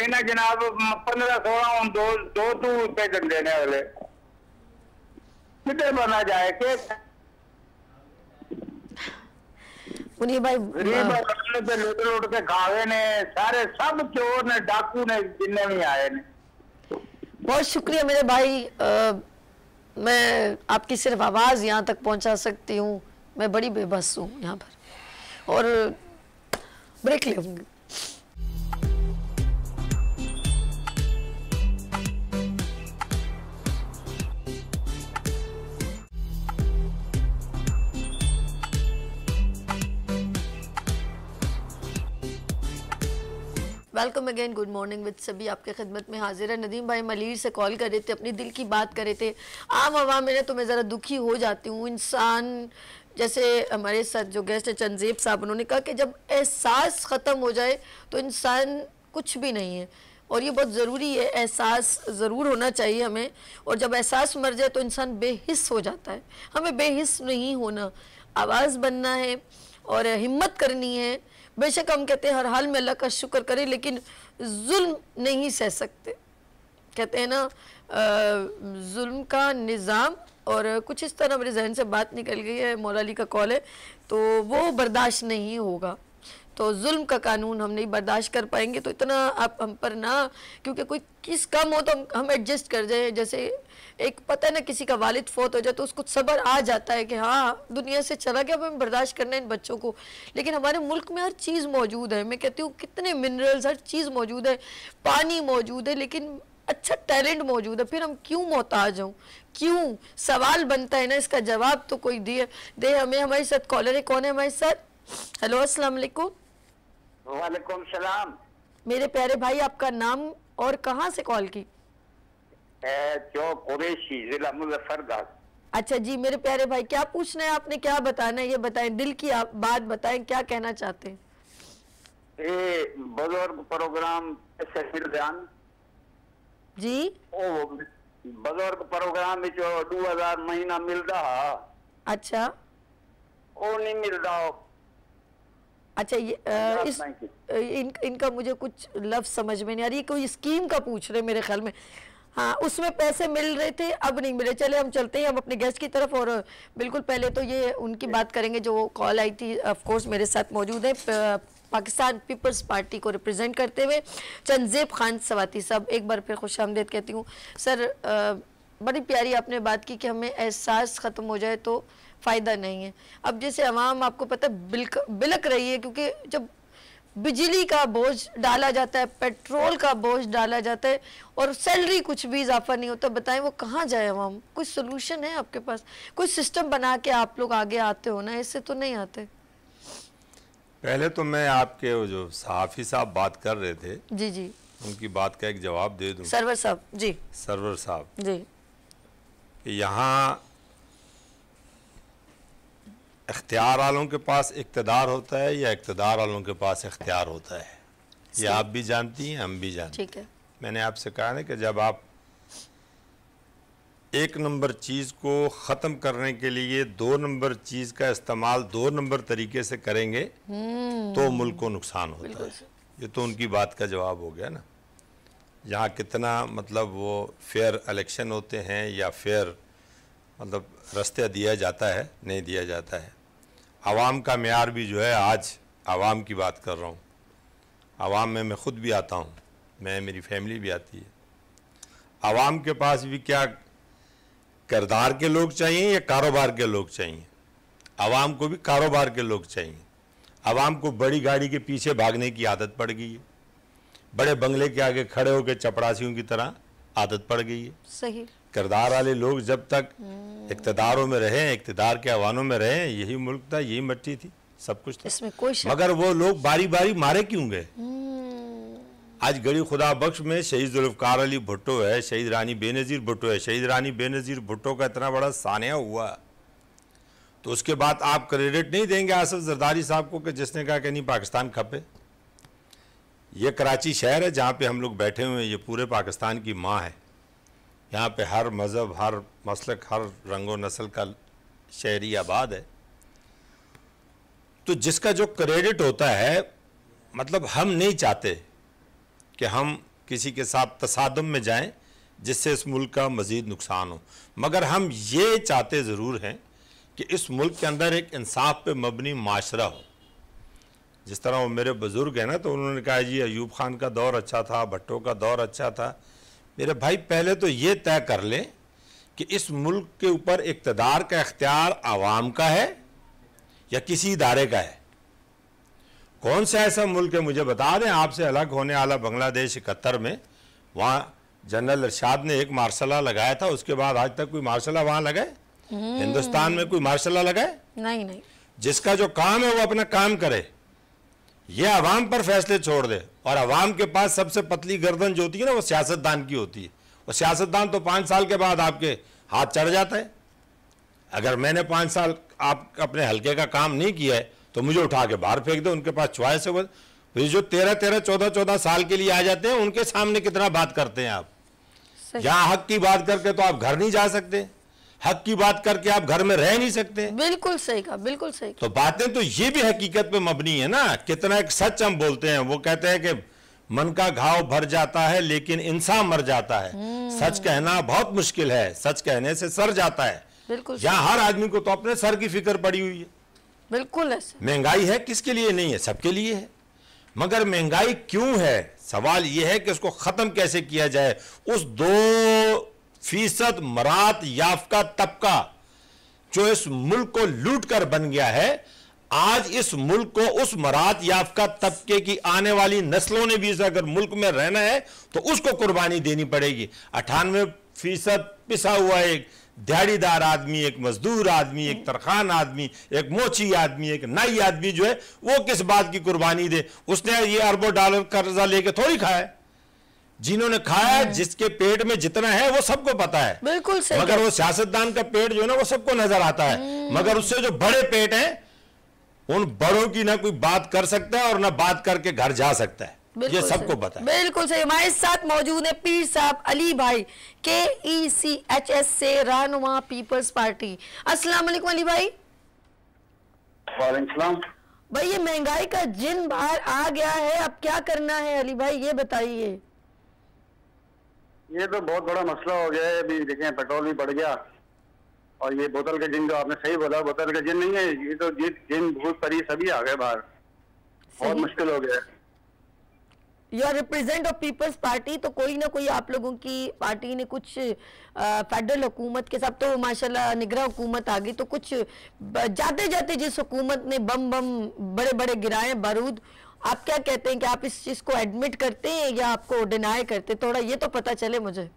इन्हें जनाब 15-16 हम दो तू उत्ते देंगे ने अगले किधर बना जाए के मुनीर भाई लुट लुट के खावे ने सारे सब चोर ने डाकू ने जिन्ने भी आए ने। बहुत शुक्रिया मेरे भाई, मैं आपकी सिर्फ आवाज़ यहाँ तक पहुँचा सकती हूँ, मैं बड़ी बेबस हूँ यहाँ पर और ब्रेक लूँगी। Welcome again, good morning with सभी आपके खिदमत में हाजिर है। नदीम भाई मलीर से कॉल कर रहे थे, अपनी दिल की बात कर रहे थे। आम आवाम में तो मैं ज़रा दुखी हो जाती हूँ। इंसान जैसे हमारे साथ जो गेस्ट है चंजेब साहब, उन्होंने कहा कि जब एहसास ख़त्म हो जाए तो इंसान कुछ भी नहीं है और ये बहुत ज़रूरी है। एहसास ज़रूर होना चाहिए हमें, और जब एहसास मर जाए तो इंसान बेहिस हो जाता है। हमें बेहिस नहीं होना, आवाज़ बनना है और हिम्मत करनी है। बेशक हम कहते हैं हर हाल में अल्लाह का शुक्र करें, लेकिन जुल्म नहीं सह सकते। कहते हैं ना जुल्म का निज़ाम, और कुछ इस तरह मेरे जहन से बात निकल गई है, मौला अली का कॉल है, तो वो बर्दाश्त नहीं होगा। तो जुल्म का कानून हम नहीं बर्दाश्त कर पाएंगे। तो इतना आप हम पर ना, क्योंकि कोई किस कम हो तो हम एडजस्ट कर जाए। जैसे एक पता है ना, किसी का वालिद फौत हो जाए तो उसको सब्र आ जाता है कि हाँ दुनिया से चला गया, अब हमें बर्दाश्त करना है इन बच्चों को। लेकिन हमारे मुल्क में हर चीज़ मौजूद है, मैं कहती हूँ कितने मिनरल्स, हर चीज़ मौजूद है, पानी मौजूद है, लेकिन अच्छा टैलेंट मौजूद है, फिर हम क्यों मोहताज हों? क्यों? सवाल बनता है ना, इसका जवाब तो कोई दे हमें। हमारे साथ कॉलर है, कौन है हमारे साथ? हेलो अस्सलाम वालेकुम। वालेकुम सलाम। मेरे प्यारे भाई, आपका नाम और कहाँ से कॉल की? जो कुरैशी जिला मुजफ्फरनगर। अच्छा जी मेरे प्यारे भाई, क्या पूछना है आपने, क्या बताना है, ये बताएं, दिल की आप बात बताएं, क्या कहना चाहते हैं? ये बुजुर्ग प्रोग्राम जी, ओ बुजुर्ग प्रोग्राम में जो 2000 महीना मिलता है, अच्छा वो नहीं मिलता। अच्छा ये इनका मुझे कुछ लफ्ज समझ में नहीं आ रही। कोई स्कीम का पूछ रहे मेरे ख्याल में। हाँ, उसमें पैसे मिल रहे थे, अब नहीं मिले। चले हम चलते हैं हम अपने गेस्ट की तरफ, और बिल्कुल पहले तो ये उनकी बात करेंगे जो कॉल आई थी। ऑफ कोर्स मेरे साथ मौजूद है पाकिस्तान पीपल्स पार्टी को रिप्रेजेंट करते हुए चंजेब खान सवाती साहब। एक बार फिर खुशामदीद कहती हूँ सर। बड़ी प्यारी आपने बात की कि हमें एहसास ख़त्म हो जाए तो फ़ायदा नहीं है। अब जैसे अवाम आपको पता बिलक रही है, क्योंकि जब बिजली का बोझ डाला जाता है, पेट्रोल का बोझ डाला जाता है, और सैलरी कुछ भी इजाफा नहीं होता, बताएं वो कहाँ जाए अवाम? कोई सोल्यूशन है आपके पास? कोई सिस्टम बना के आप लोग आगे आते हो ना, इससे तो नहीं आते। पहले तो मैं आपके वो जो सहाफ़ी साहब बात कर रहे थे, जी जी, उनकी बात का एक जवाब दे दूं। सरवर साहब जी, सरवर साहब जी, यहाँ इख्तियार वालों के पास इक़्तिदार होता है या इक़्तिदार वालों के पास इख्तियार होता है, ये आप भी जानती हैं, हम भी जानते हैं। ठीक है। मैंने आपसे कहा ना कि जब आप एक नंबर चीज़ को ख़त्म करने के लिए 2 नंबर चीज़ का इस्तेमाल 2 नंबर तरीके से करेंगे तो मुल्क को नुकसान होता है। ये तो उनकी बात का जवाब हो गया ना। यहाँ कितना मतलब वो फेयर इलेक्शन होते हैं या फेयर मतलब रास्ते दिया जाता है, नहीं दिया जाता है। आवाम का मेयार भी जो है, आज आवाम की बात कर रहा हूँ, आवाम में मैं ख़ुद भी आता हूँ, मेरी फैमिली भी आती है। आवाम के पास भी क्या किरदार के लोग चाहिए या कारोबार के लोग चाहिए? आवाम को भी कारोबार के लोग चाहिए। आवाम को बड़ी गाड़ी के पीछे भागने की आदत पड़ गई है, बड़े बंगले के आगे खड़े होकर चपरासियों की तरह आदत पड़ गई है। सही। किरदार वाले लोग जब तक इक़्तिदारों में रहे, इक़्तिदार के अवानों में रहे, यही मुल्क था, यही मट्टी थी, सब कुछ था। इसमें कोई शक। मगर वो लोग बारी बारी मारे क्यों गए? आज गड़ी खुदा बख्श में शहीद जुल्फ़िकार अली भुट्टो है, शहीद रानी बेनज़ीर भुट्टो है। शहीद रानी बेनज़ीर भुट्टो का इतना बड़ा सानिया हुआ तो उसके बाद आप क्रेडिट नहीं देंगे आसिफ जरदारी साहब को कि जिसने कहा कि नहीं पाकिस्तान खपे। ये कराची शहर है जहाँ पे हम लोग बैठे हुए हैं, ये पूरे पाकिस्तान की माँ है। यहाँ पे हर मज़हब, हर मसलक, हर रंगो नस्ल का शहरी आबाद है। तो जिसका जो क्रेडिट होता है, मतलब हम नहीं चाहते कि हम किसी के साथ तसादम में जाएं जिससे इस मुल्क का मज़ीद नुकसान हो, मगर हम ये चाहते ज़रूर हैं कि इस मुल्क के अंदर एक इंसाफ पे मबनी माशरा हो। जिस तरह वो मेरे बुज़ुर्ग हैं ना, तो उन्होंने कहा जी अयूब खान का दौर अच्छा था, भट्टो का दौर अच्छा था। मेरे भाई पहले तो ये तय कर लें कि इस मुल्क के ऊपर इक़्तिदार का इख्तियार आवाम का है या किसी इदारे का है। कौन सा ऐसा मुल्क है मुझे बता दें। आपसे अलग होने वाला बांग्लादेश 71 में, वहाँ जनरल इरशाद ने एक मार्शल लगाया था, उसके बाद आज तक कोई मार्शल वहाँ लगाए? हिंदुस्तान में कोई मार्शल लगाए? नहीं नहीं। जिसका जो काम है वो अपना काम करे, ये अवाम पर फैसले छोड़ दे। और अवाम के पास सबसे पतली गर्दन जो होती है ना, वो सियासतदान की होती है। वो सियासतदान तो 5 साल के बाद आपके हाथ चढ़ जाता है। अगर मैंने 5 साल आप अपने हल्के का काम नहीं किया है तो मुझे उठा के बाहर फेंक दो। उनके पास चॉइस है। वो जो 13-13, 14-14 साल के लिए आ जाते हैं, उनके सामने कितना बात करते हैं आप? यहाँ हक की बात करके तो आप घर नहीं जा सकते, हक की बात करके आप घर में रह नहीं सकते। बिल्कुल सही कहा, बिल्कुल सही। तो बातें तो ये भी हकीकत पे मबनी है ना। कितना एक सच हम बोलते हैं। वो कहते हैं कि मन का घाव भर जाता है लेकिन इंसान मर जाता है। सच कहना बहुत मुश्किल है, सच कहने से सर जाता है। बिल्कुल। यहाँ हर आदमी को तो अपने सर की फिक्र पड़ी हुई है। बिल्कुल ऐसे। महंगाई है किसके लिए नहीं है? सबके लिए है। मगर महंगाई क्यों है? सवाल यह है कि उसको खत्म कैसे किया जाए। उस 2% मरात याफ्ता तबका जो इस मुल्क को लूट कर बन गया है, आज इस मुल्क को उस मरात याफ्ता तबके की आने वाली नस्लों ने भी अगर मुल्क में रहना है तो उसको कुर्बानी देनी पड़ेगी। 98% पिसा हुआ एक दिहाड़ीदार आदमी, एक मजदूर आदमी, एक तरखान आदमी, एक मोची आदमी, एक नाई आदमी जो है वो किस बात की कुर्बानी दे? उसने ये अरबों डॉलर कर्जा लेके थोड़ी खाया। जिन्होंने खाया, जिसके पेट में जितना है वो सबको पता है। बिल्कुल सही। मगर वो सियासतदान का पेट जो है ना वो सबको नजर आता है। मगर उससे जो बड़े पेट हैं, उन बड़ों की ना कोई बात कर सकता है और ना बात करके घर जा सकता है। ये सबको पता है। बिल्कुल सही। हमारे साथ मौजूद है पीर साहब अली भाई, KECHS से रहनुमा पीपल्स पार्टी। अस्सलाम वालेकुम अली भाई। वालेकुम सलाम। भाई ये महंगाई का जिन बाहर आ गया है, अब क्या करना है अली भाई, ये बताइए। ये तो बहुत बड़ा मसला हो गया है। अभी देखें पेट्रोल भी बढ़ गया और ये बोतल के जिन, जो आपने सही बोला, बोतल के जिन नहीं है, ये तो जिन भूत परी सभी आ गए बाहर, बहुत मुश्किल हो गया है। You are represent of peoples party, तो कोई ना कोई आप लोगों की पार्टी ने कुछ फेडरल हुकूमत के साथ, तो माशाल्लाह निगरान हुकूमत आ गई, तो कुछ जाते जाते जिस हुकूमत ने बम बड़े बड़े गिराए बारूद, आप क्या कहते हैं कि आप इस चीज को एडमिट करते हैं या आपको डिनाई करते, थोड़ा ये तो पता चले मुझे।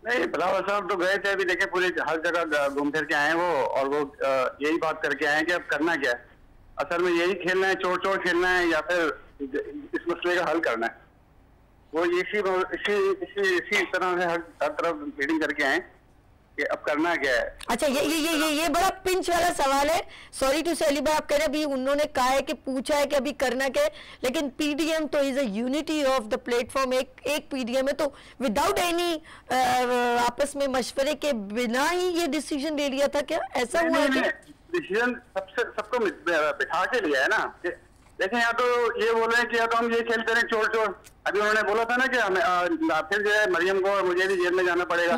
नहीं, बिलावल साहब तो गए थे, अभी देखे पूरे हर जगह घूम फिर के आए वो, और वो यही बात करके आए कि अब करना क्या है। असल में यही खेलना है, चोर चोर खेलना है या फिर इस मसले का हल करना है। वो इसी तरह से हर तरफ मीटिंग करके आए कि अब करना क्या है। अच्छा, ये बड़ा पिंच वाला सवाल है। सॉरी टू से अली भाई, आप कह रहे हैं अभी उन्होंने कहा है कि पूछा है कि अभी करना क्या है, लेकिन पीडीएम तो is a unity of the platform, एक पीडीएम है, तो विदाउट एनी आपस में मशवरे के बिना ही ये डिसीजन ले लिया था क्या? ऐसा हुआ है? डिसीजन सबको बिठा के लिया है ना। देखें, या तो ये बोल रहे हैं कि या तो हम ये खेलते रहे चोर चोर। अभी उन्होंने बोला था ना कि हमें फिर जो है मरियम को और मुझे भी जेल में जाना पड़ेगा।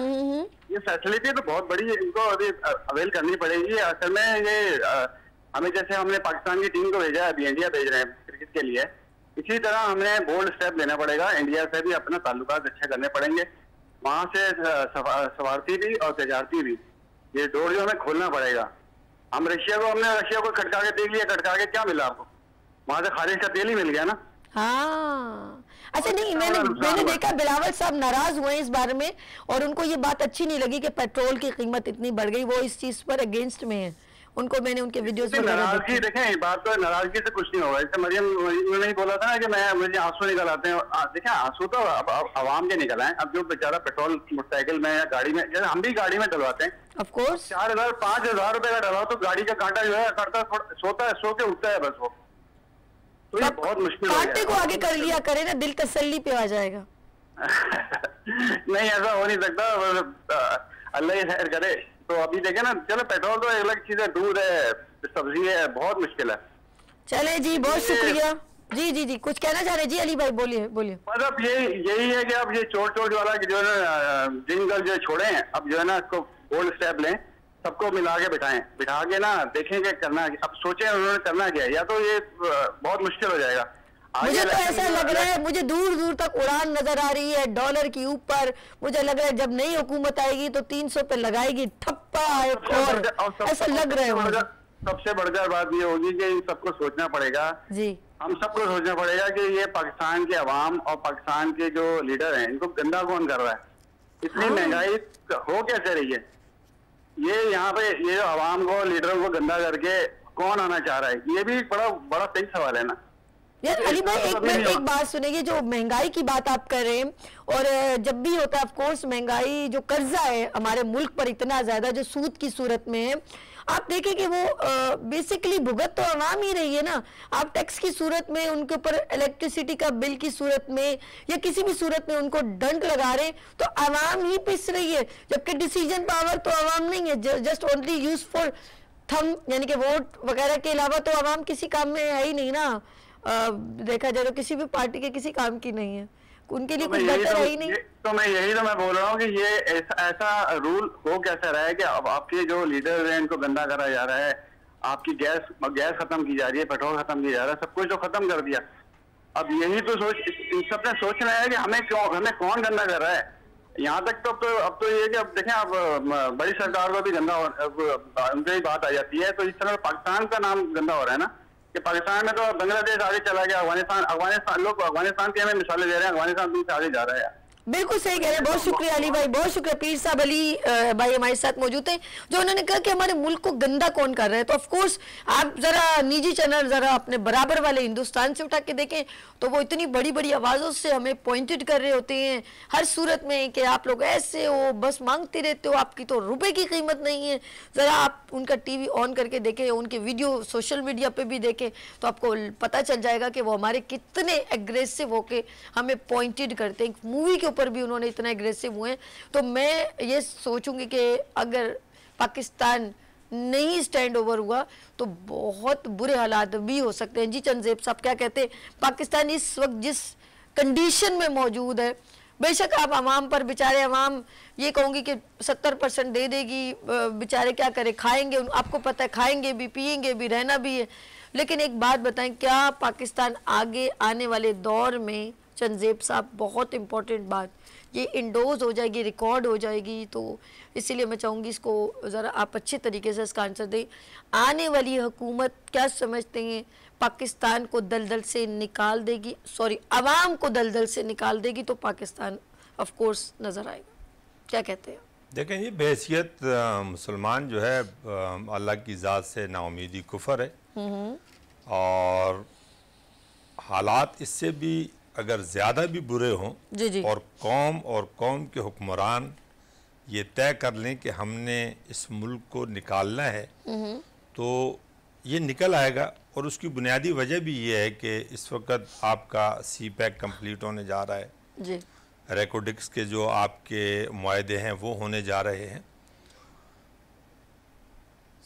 ये फैसिलिटी तो बहुत बड़ी है, इनको अभी अवेल करनी पड़ेगी। असल में ये हमें, जैसे हमने पाकिस्तान की टीम को भेजा है, अभी इंडिया भेज रहे हैं क्रिकेट के लिए, इसी तरह हमें बोल्ड स्टेप लेना पड़ेगा। इंडिया से भी अपना ताल्लुकात अच्छे करने पड़ेंगे, वहाँ से सवारती भी और तजारती भी, ये डोर जो हमें खोलना पड़ेगा। हमने रशिया को खटका के देख लिया, खटका के क्या मिला आपको? वहां से खारिज का तेल ही मिल गया ना। हाँ, अच्छा, नहीं, मैंने देखा बिलावल साहब नाराज हुए इस बारे में, और उनको ये बात अच्छी नहीं लगी कि पेट्रोल की कीमत इतनी बढ़ गई, वो इस चीज पर अगेंस्ट में है। उनको मैंने उनके वीडियोस नाराजगी देखें, बात तो नाराजगी से कुछ नहीं होगा। जैसे मरियम ने बोला था ना कि मुझे आंसू निकल आते हैं। देखें, आंसू तो आवाम के निकल आए। अब जो बेचारा पेट्रोल मोटरसाइकिल में या गाड़ी में, जैसे हम भी गाड़ी में डलवाते हैं, ऑफ कोर्स 4000 5000 रुपए का डलवाओ तो गाड़ी का कांटा जो है करता सोता है, सो के उठता है बस वो। तो ये बहुत मुश्किल है। कांटे को आगे कर लिया करे ना, दिल तसल्ली पे आ जाएगा। नहीं, ऐसा हो नहीं सकता, अल्लाह ही खैर करे। तो अभी देखे ना, चलो पेट्रोल तो अलग चीज है, दूध है, सब्जी है, बहुत मुश्किल है। चले जी, बहुत शुक्रिया। जी, कुछ कहना चाह रहे जी अली भाई? बोलिए। मतलब यही है कि अब ये चोर वाला जो है ना, जिंगल जो छोड़े, अब जो है ना इसको बोल्ड स्टेप लें, सबको मिला के बिठा के ना देखेंगे करना। अब सोचे उन्होंने करना क्या है, या तो ये बहुत मुश्किल हो जाएगा। मुझे तो ऐसा लग रहा है, मुझे दूर दूर तक उड़ान नजर आ रही है डॉलर की ऊपर। मुझे लग रहा है जब नई हुकूमत आएगी तो 300 पे लगाएगी ठप्पा, और ऐसा लग रहा है। सबसे बढ़कर बात ये होगी कि इन सबको सोचना पड़ेगा जी, हम सबको सोचना पड़ेगा कि ये पाकिस्तान के अवाम और पाकिस्तान के जो लीडर हैं, इनको गंदा कौन कर रहा है? इतनी महंगाई हो कैसे रही है? ये यहाँ पे ये अवाम को, लीडरों को गंदा करके कौन आना चाह रहा है? ये भी बड़ा सही सवाल है ना यार। अली भाई, एक बात सुनिए, जो महंगाई की बात आप कर रहे हैं, और जब भी होता है ऑफ कोर्स महंगाई, जो कर्जा है हमारे मुल्क पर इतना ज्यादा जो सूद की सूरत में है, आप देखें कि वो बेसिकली भुगत तो आवाम ही रही है ना। आप टैक्स की सूरत में उनके ऊपर, इलेक्ट्रिसिटी का बिल की सूरत में, या किसी भी सूरत में उनको दंड लगा रहे हैं, तो आवाम ही पिस रही है। जबकि डिसीजन पावर तो आवाम नहीं है, जस्ट ओनली यूज फॉर थम, यानी कि वोट वगैरह के अलावा तो आवाम किसी काम में है ही नहीं ना। देखा जाए तो किसी भी पार्टी के किसी काम की नहीं है, उनके लिए कुछ बेहतर है ही नहीं। तो मैं बोल रहा हूँ कि ये ऐसा रूल हो कैसा रहा है कि अब आपके जो लीडर हैं इनको गंदा करा जा रहा है, आपकी गैस खत्म की जा रही है, पेट्रोल खत्म किया जा रहा है, सब कुछ तो खत्म कर दिया। अब यही तो इन सबने सोचना है कि हमें कौन गंदा कर रहा है। यहाँ तक तो अब तो ये कि अब देखें, अब बड़ी सरकार को भी गंदा, उनसे ही बात आ जाती है। तो इस तरह पाकिस्तान का नाम गंदा हो रहा है ना, कि पाकिस्तान में तो बांग्लादेश आगे चला गया, अफगानिस्तान लोग अफगानिस्तान की हमें मिसालें दे रहे हैं, अफगानिस्तान तुमसे आगे जा रहा है। बिल्कुल सही कह रहे हैं। बहुत शुक्रिया अली भाई, बहुत शुक्रिया। पीर साहब अली भाई हमारे साथ मौजूद हैं, जो उन्होंने कहा कि हमारे मुल्क को गंदा कौन कर रहा है। तो ऑफ कोर्स आप जरा निजी चैनल जरा अपने बराबर वाले हिंदुस्तान से उठा के देखें, तो वो इतनी बड़ी बड़ी आवाज़ों से हमें पॉइंटेड कर रहे होते हैं हर सूरत में कि आप लोग ऐसे हो, बस मांगते रहते हो, आपकी तो रुपए की कीमत नहीं है। ज़रा आप उनका टीवी ऑन करके देखें, उनके वीडियो सोशल मीडिया पे भी देखें, तो आपको पता चल जाएगा कि वो हमारे कितने एग्रेसिव होके हमें पॉइंटेड करते हैं। मूवी के ऊपर भी उन्होंने इतना एग्रेसिव हुए हैं। तो मैं ये सोचूंगी कि अगर पाकिस्तान नहीं स्टैंड ओवर हुआ तो बहुत बुरे हालात भी हो सकते हैं। जी चंद ज़ेब साहब क्या कहते हैं? पाकिस्तान इस वक्त जिस कंडीशन में मौजूद है बेशक आप अवाम पर, बेचारे अवाम ये कहूँगी कि 70% दे देगी, बेचारे क्या करें, खाएंगे, आपको पता है खाएंगे भी, पिएंगे भी, रहना भी है। लेकिन एक बात बताएं, क्या पाकिस्तान आगे आने वाले दौर में, चंदेब साहब बहुत इम्पोर्टेंट बात, ये इंडोज हो जाएगी, रिकॉर्ड हो जाएगी, तो इसीलिए मैं चाहूँगी इसको ज़रा आप अच्छे तरीके से इसका आंसर दें। आने वाली हुकूमत क्या समझते हैं, पाकिस्तान को दलदल से निकाल देगी, सॉरी अवाम को दलदल से निकाल देगी तो पाकिस्तान ऑफ कोर्स नज़र आएगा, क्या कहते हैं? देखें, ये बेहसियत मुसलमान जो है अल्लाह की ज़ात से नाउमीदी कुफर है, और हालात इससे भी अगर ज़्यादा भी बुरे हों और कौम के हुक्मरान ये तय कर लें कि हमने इस मुल्क को निकालना है, तो ये निकल आएगा। और उसकी बुनियादी वजह भी ये है कि इस वक्त आपका CPEC कंप्लीट होने जा रहा है जी, रेकोडिक्स के जो आपके मुआहदे हैं वो होने जा रहे हैं।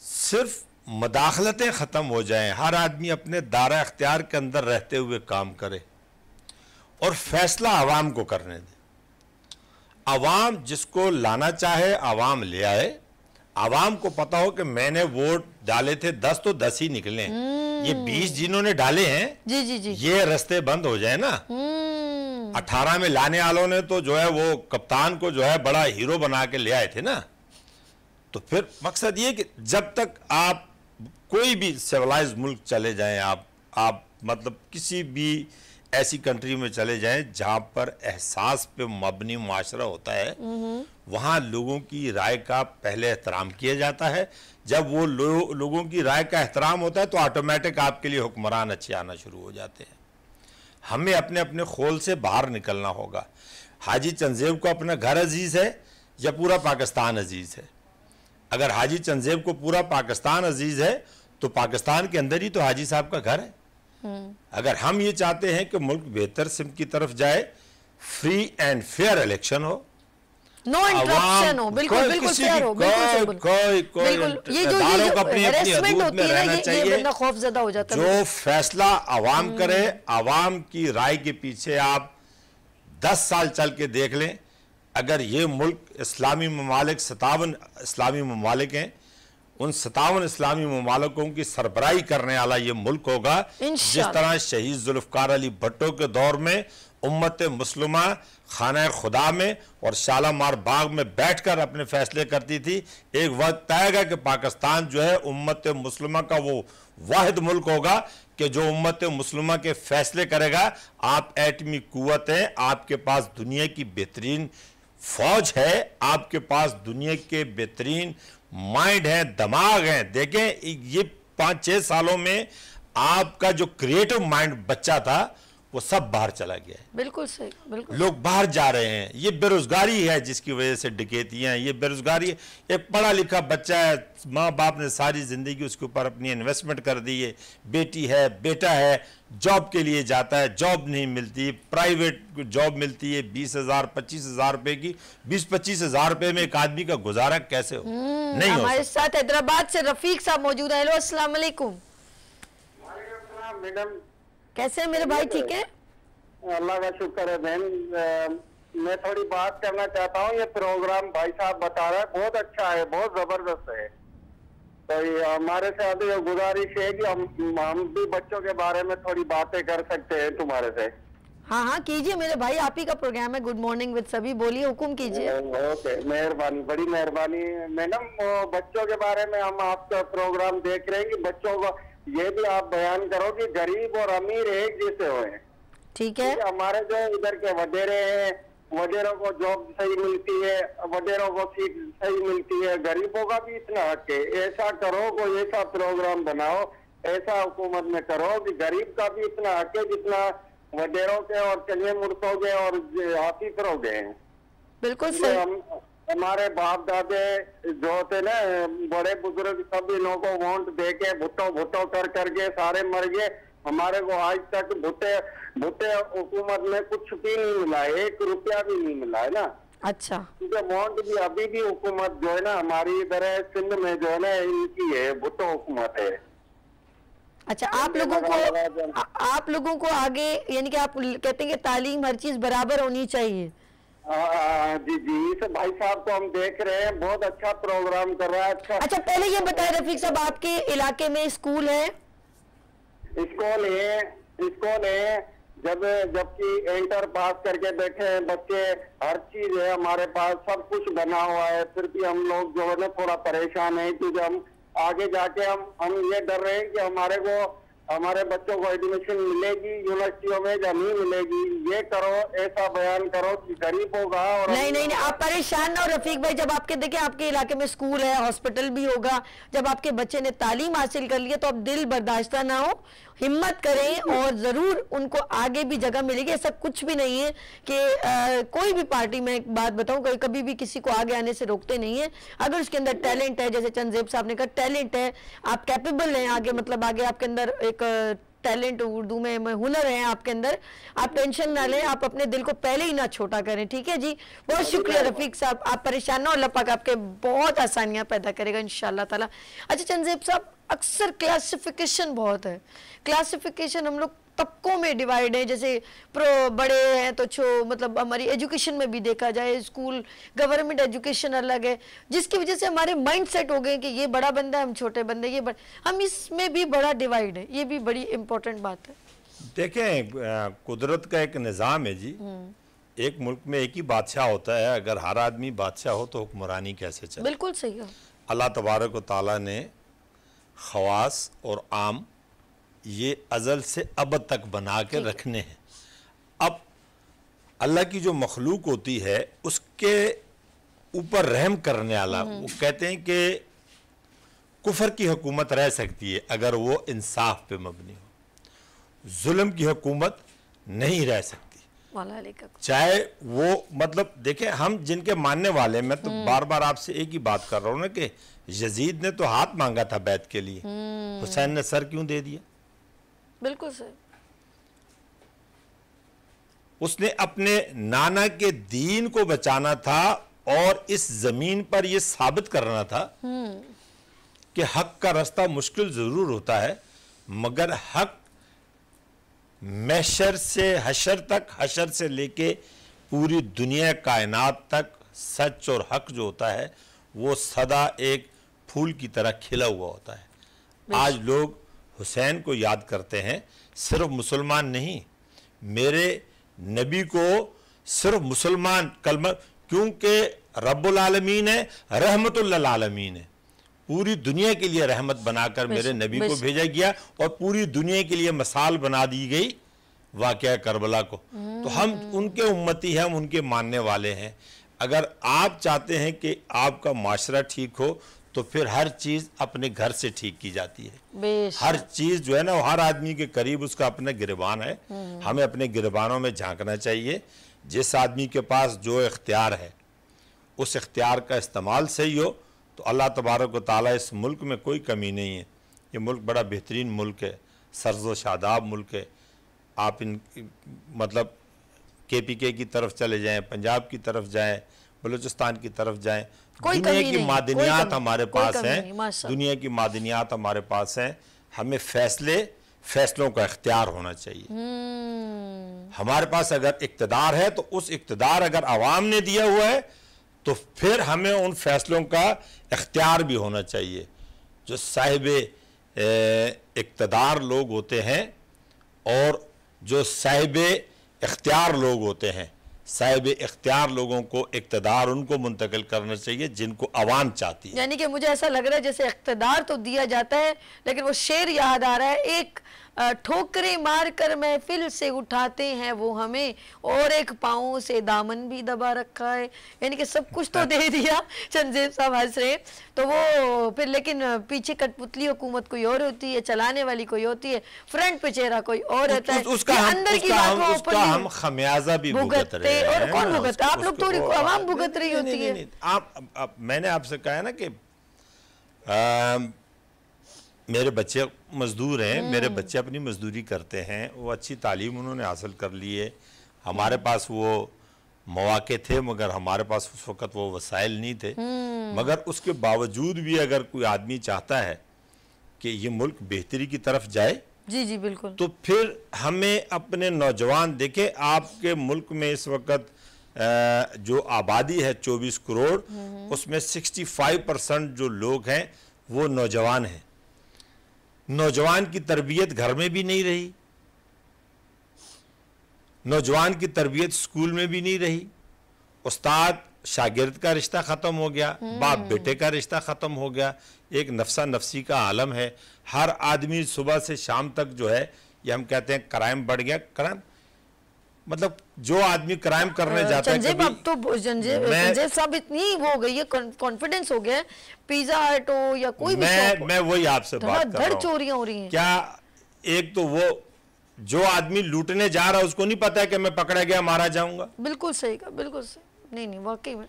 सिर्फ मदाखलतें ख़त्म हो जाएं, हर आदमी अपने दायरा अख्तियार के अंदर रहते हुए काम करे और फैसला आवाम को करने दे। आवाम जिसको लाना चाहे आवाम ले आए। आवाम को पता हो कि मैंने वोट डाले थे 10 तो 10 ही निकले, ये 20 जिन्होंने डाले हैं जी जी जी, ये रास्ते बंद हो जाए ना। 18 में लाने वालों ने तो जो है वो कप्तान को जो है बड़ा हीरो बना के ले आए थे ना। तो फिर मकसद ये कि जब तक आप कोई भी सिविलाइज मुल्क चले जाएं, आप मतलब किसी भी ऐसी कंट्री में चले जाएं जहां पर एहसास पे मबनी मुआशरा होता है, वहां लोगों की राय का पहले एहतराम किया जाता है। जब वो लोगों की राय का एहतराम होता है तो ऑटोमेटिक आपके लिए हुक्मरान अच्छे आना शुरू हो जाते हैं। हमें अपने अपने खोल से बाहर निकलना होगा। हाजी चंदेब को अपना घर अजीज है या पूरा पाकिस्तान अजीज है? अगर हाजी चंदेब को पूरा पाकिस्तान अजीज है तो पाकिस्तान के अंदर ही तो हाजी साहब का घर है। अगर हम ये चाहते हैं कि मुल्क बेहतर सिमत की तरफ जाए, फ्री एंड फेयर इलेक्शन हो, नो इंटरप्शन हो, बिल्कुल बिल्कुल फेयर हो, बिल्कुल ये जो हैरेसमेंट होती है ना, ये बंदा खौफजदा हो जाता है। जो फैसला आवाम करे, आवाम की राय के पीछे आप 10 साल चल के देख लें, अगर ये मुल्क इस्लामी ममालिक 57 इस्लामी ममालिक हैं, उन 57 इस्लामी ममालिकों की सरबराही करने वाला ये मुल्क होगा। जिस तरह शहीद जुल्फकार अली भट्टो के दौर में उम्मत मुस्लिमा खाना खुदा में और शालामार बाग में बैठकर अपने फैसले करती थी, एक वक्त आएगा कि पाकिस्तान जो है उम्मत मुस्लिमा का वो वाहिद मुल्क होगा कि जो उम्मत मुस्लिमा के फैसले करेगा। आप एटमी कुव्वत हैं, आपके पास दुनिया की बेहतरीन फौज है, आपके पास दुनिया के बेहतरीन माइंड है, दिमाग है। देखें ये 5-6 सालों में आपका जो क्रिएटिव माइंड बच्चा था वो सब बाहर चला गया है। बिल्कुल सही, बिल्कुल। लोग बाहर जा रहे हैं, ये बेरोजगारी है जिसकी वजह से डकैतियां, ये बेरोजगारी। एक पढ़ा लिखा बच्चा है, माँ बाप ने सारी जिंदगी उसके ऊपर अपनी इन्वेस्टमेंट कर दी है, बेटी है बेटा है, जॉब के लिए जाता है, जॉब नहीं मिलती, प्राइवेट जॉब मिलती है 20,000-25,000 रुपए की। 20-25 हजार रुपए में एक आदमी का गुजारा कैसे हो? नहीं हो। हमारे साथ हैदराबाद से रफीक साहब मौजूद है। हेलो, अस्सलाम वालेकुम। मैडम कैसे हैं मेरे भाई? ठीक है, अल्लाह का शुक्र है बहन। मैं थोड़ी बात करना चाहता हूँ। ये प्रोग्राम भाई साहब बता रहे हैं बहुत अच्छा है, बहुत जबरदस्त है। तो ये हमारे से अभी गुजारिश है कि हम भी बच्चों के बारे में थोड़ी बातें कर सकते हैं तुम्हारे से। हाँ हाँ कीजिए मेरे भाई, आप ही का प्रोग्राम है गुड मॉर्निंग विद सभी, बोलिए, हुक्म कीजिए। ओके, मेहरबानी, बड़ी मेहरबानी मैडम। बच्चों के बारे में हम आपका प्रोग्राम देख रहे हैं कि बच्चों को ये भी आप बयान करो कि गरीब और अमीर एक जैसे हुए। ठीक है। हमारे जो इधर के वडेरे हैं, वडेरों को जॉब सही मिलती है, वडेरों को सीट सही मिलती है, गरीबों का भी इतना हक है। ऐसा करो, कोई ऐसा प्रोग्राम बनाओ, ऐसा हुकूमत में करो कि गरीब का भी इतना हक है जितना वडेरों के और चलिए मुर्तों के और हाफिजों के हैं। बिल्कुल सही। हमारे बाप दादे जो होते ना, बड़े बुजुर्ग, सब इन्हों को वोट दे के भुट्टो कर करके सारे मर गए। हमारे को आज तक भुट्टे हुकूमत में कुछ भी नहीं मिला, 1 रुपया भी नहीं मिला है ना। अच्छा, क्योंकि वोट भी अभी भी हुकूमत जो है ना हमारी इधर है सिंध में जो है ना इनकी है, भुट्टो हुकूमत है। अच्छा, आप लोगों को आगे, यानी कि आप कहते हैं कि तालीम हर चीज बराबर होनी चाहिए, जी जी, तो भाई साहब को हम देख रहे हैं, बहुत अच्छा प्रोग्राम कर रहा है। अच्छा पहले ये बताएं रफीक साहब, आपके इलाके में स्कूल है? स्कूल है, जबकि इंटर पास करके बैठे हैं बच्चे, हर चीज है हमारे पास, सब कुछ बना हुआ है, फिर भी हम लोग जो है ना थोड़ा परेशान है, क्योंकि हम आगे जाके हम ये डर रहे हैं कि हमारे बच्चों को एडमिशन मिलेगी यूनिवर्सिटियों में या नहीं मिलेगी। ये करो, ऐसा बयान करो कि गरीब होगा। और नहीं, आप परेशान ना हो रफीक भाई, जब आपके देखिए आपके इलाके में स्कूल है, हॉस्पिटल भी होगा, जब आपके बच्चे ने तालीम हासिल कर ली है तो अब दिल बर्दाश्त ना हो, हिम्मत करें और जरूर उनको आगे भी जगह मिलेगी। ऐसा कुछ भी नहीं है कि कोई भी पार्टी में, एक बात बताऊं, कभी भी किसी को आगे आने से रोकते नहीं है। अगर उसके अंदर टैलेंट है, जैसे चंदेब साहब ने कहा टैलेंट है, आप कैपेबल हैं आगे, मतलब आगे आपके अंदर एक टैलेंट, उर्दू में हुनर है आपके अंदर, आप टेंशन ना लें, आप अपने दिल को पहले ही ना छोटा करें, ठीक है जी। बहुत शुक्रिया रफीक साहब, आप परेशान ना हो, अल्लाह पाक आपके बहुत आसानियां पैदा करेगा इंशाल्लाह ताला। अच्छा चंदेब साहब, अक्सर क्लासिफिकेशन बहुत है, क्लासिफिकेशन हम लोग तबकों में डिवाइड है, जैसे प्रो बड़े हैं तो मतलब हमारी एजुकेशन में भी देखा जाए, स्कूल गवर्नमेंट एजुकेशन अलग है, जिसकी वजह से हमारे माइंड सेट हो गए कि ये बड़ा बंदा है, हम छोटे बंदे, ये हम इसमें भी बड़ा डिवाइड है, ये भी बड़ी इंपॉर्टेंट बात है। देखें, कुदरत का एक निज़ाम है जी, एक मुल्क में एक ही बादशाह होता है, अगर हर आदमी बादशाह हो तो हुक्मरानी कैसे चले। बिल्कुल सही है। अल्लाह तबारक व तआला ने खवास और आम ये अज़ल से अब तक बना के रखने हैं। अब अल्लाह की जो मखलूक होती है उसके ऊपर रहम करने वाला, वो कहते हैं कि कुफर की हुकूमत रह सकती है अगर वो इंसाफ पे मबनी हो, जुल्म की हुकूमत नहीं रह सकती, चाहे वो, मतलब देखें हम जिनके मानने वाले, मैं तो बार बार आपसे एक ही बात कर रहा हूँ ना कि यजीद ने तो हाथ मांगा था बैत के लिए, हुसैन ने सर क्यों दे दिया? बिल्कुल सही। उसने अपने नाना के दीन को बचाना था और इस जमीन पर यह साबित करना था कि हक का रास्ता मुश्किल जरूर होता है, मगर हक महशर से हशर तक, हशर से लेके पूरी दुनिया कायनात तक सच और हक जो होता है वो सदा एक फूल की तरह खिला हुआ होता है। आज लोग हुसैन को याद करते हैं, सिर्फ मुसलमान नहीं, मेरे नबी को सिर्फ मुसलमान कलमा, क्योंकि रब्बुल आलमीन है, रहमतुल आलमीन है, पूरी दुनिया के लिए रहमत बनाकर मेरे नबी को भेजा गया और पूरी दुनिया के लिए मिसाल बना दी गई वाक़या करबला को। तो हम उनके उम्मती हैं, हम उनके मानने वाले हैं। अगर आप चाहते हैं कि आपका माशरा ठीक हो तो फिर हर चीज़ अपने घर से ठीक की जाती है। हर चीज़ जो है ना, हर आदमी के करीब उसका अपना गिरबान है, हमें अपने गिरबानों में झांकना चाहिए। जिस आदमी के पास जो इख्तियार है उस इख्तियार का इस्तेमाल सही हो तो अल्लाह तबारक व तआला, इस मुल्क में कोई कमी नहीं है। ये मुल्क बड़ा बेहतरीन मुल्क है, सर्ज़ो शादाब मुल्क है। आप मतलब KPK की तरफ चले जाएं, पंजाब की तरफ जाएं, बलूचिस्तान की तरफ जाएं, दुनिया की मादनियात हमारे पास हैं, दुनिया की मादनियात हमारे पास हैं। हमें फैसलों का इख्तियार होना चाहिए। हमारे पास अगर इक़्तिदार है तो उस इक़्तिदार अगर आवाम ने दिया हुआ है तो फिर हमें उन फैसलों का इख्तियार भी होना चाहिए। जो साहिब इक़्तिदार लोग होते हैं और जो साहिब इख्तियार लोग होते हैं, साहिब इख्तियार लोगों को इक़्तिदार उनको मुंतकिल करना चाहिए जिनको अवाम चाहती है। यानी कि मुझे ऐसा लग रहा है जैसे इक़्तिदार तो दिया जाता है, लेकिन वो शेर याद आ रहा है, एक ठोकरें मार कर महफिल से उठाते हैं वो हमें, और एक पाँव से दामन भी दबा रखा है। यानी कि सब कुछ तो दे दिया, चंदेब साहब हंस रहे, तो वो फिर लेकिन पीछे कठपुतली हुकूमत कोई और होती है, चलाने वाली कोई होती है, फ्रंट पे चेहरा कोई और रहता है, अंदर की बात हम खमियाजा भी भुगत रहे हैं। और कौन भुगतता? आप लोग थोड़ी आवाम भुगत रही होती है। आप मैंने आपसे कहा है ना कि मेरे बच्चे मजदूर हैं, मेरे बच्चे अपनी मजदूरी करते हैं, वो अच्छी तालीम उन्होंने हासिल कर ली है। हमारे पास वो मौके थे मगर हमारे पास उस वक़्त वो वसाइल नहीं थे, मगर उसके बावजूद भी अगर कोई आदमी चाहता है कि ये मुल्क बेहतरी की तरफ जाए, जी जी बिल्कुल, तो फिर हमें अपने नौजवान, देखें आपके मुल्क में इस वक्त जो आबादी है 24 करोड़, उसमें 65% जो लोग हैं वो नौजवान हैं। नौजवान की तरबियत घर में भी नहीं रही, नौजवान की तरबियत स्कूल में भी नहीं रही, उस्ताद शागिर्द का रिश्ता ख़त्म हो गया, बाप बेटे का रिश्ता ख़त्म हो गया, एक नफसा नफसी का आलम है। हर आदमी सुबह से शाम तक जो है, ये हम कहते हैं क्राइम बढ़ गया। क्राइम मतलब जो आदमी क्राइम करने जाता है, अब तो संजय साहब इतनी वो हो गई है, कॉन्फिडेंस हो गया है, पिज्जा हट हो या कोई भी मैं वही आपसे बात कर रहा हूं, चोरियां हो रही हैं। क्या एक तो वो जो आदमी लूटने जा रहा है उसको नहीं पता है कि मैं पकड़ा गया मारा जाऊंगा। बिल्कुल सही का, बिल्कुल सही। नहीं वाकई में।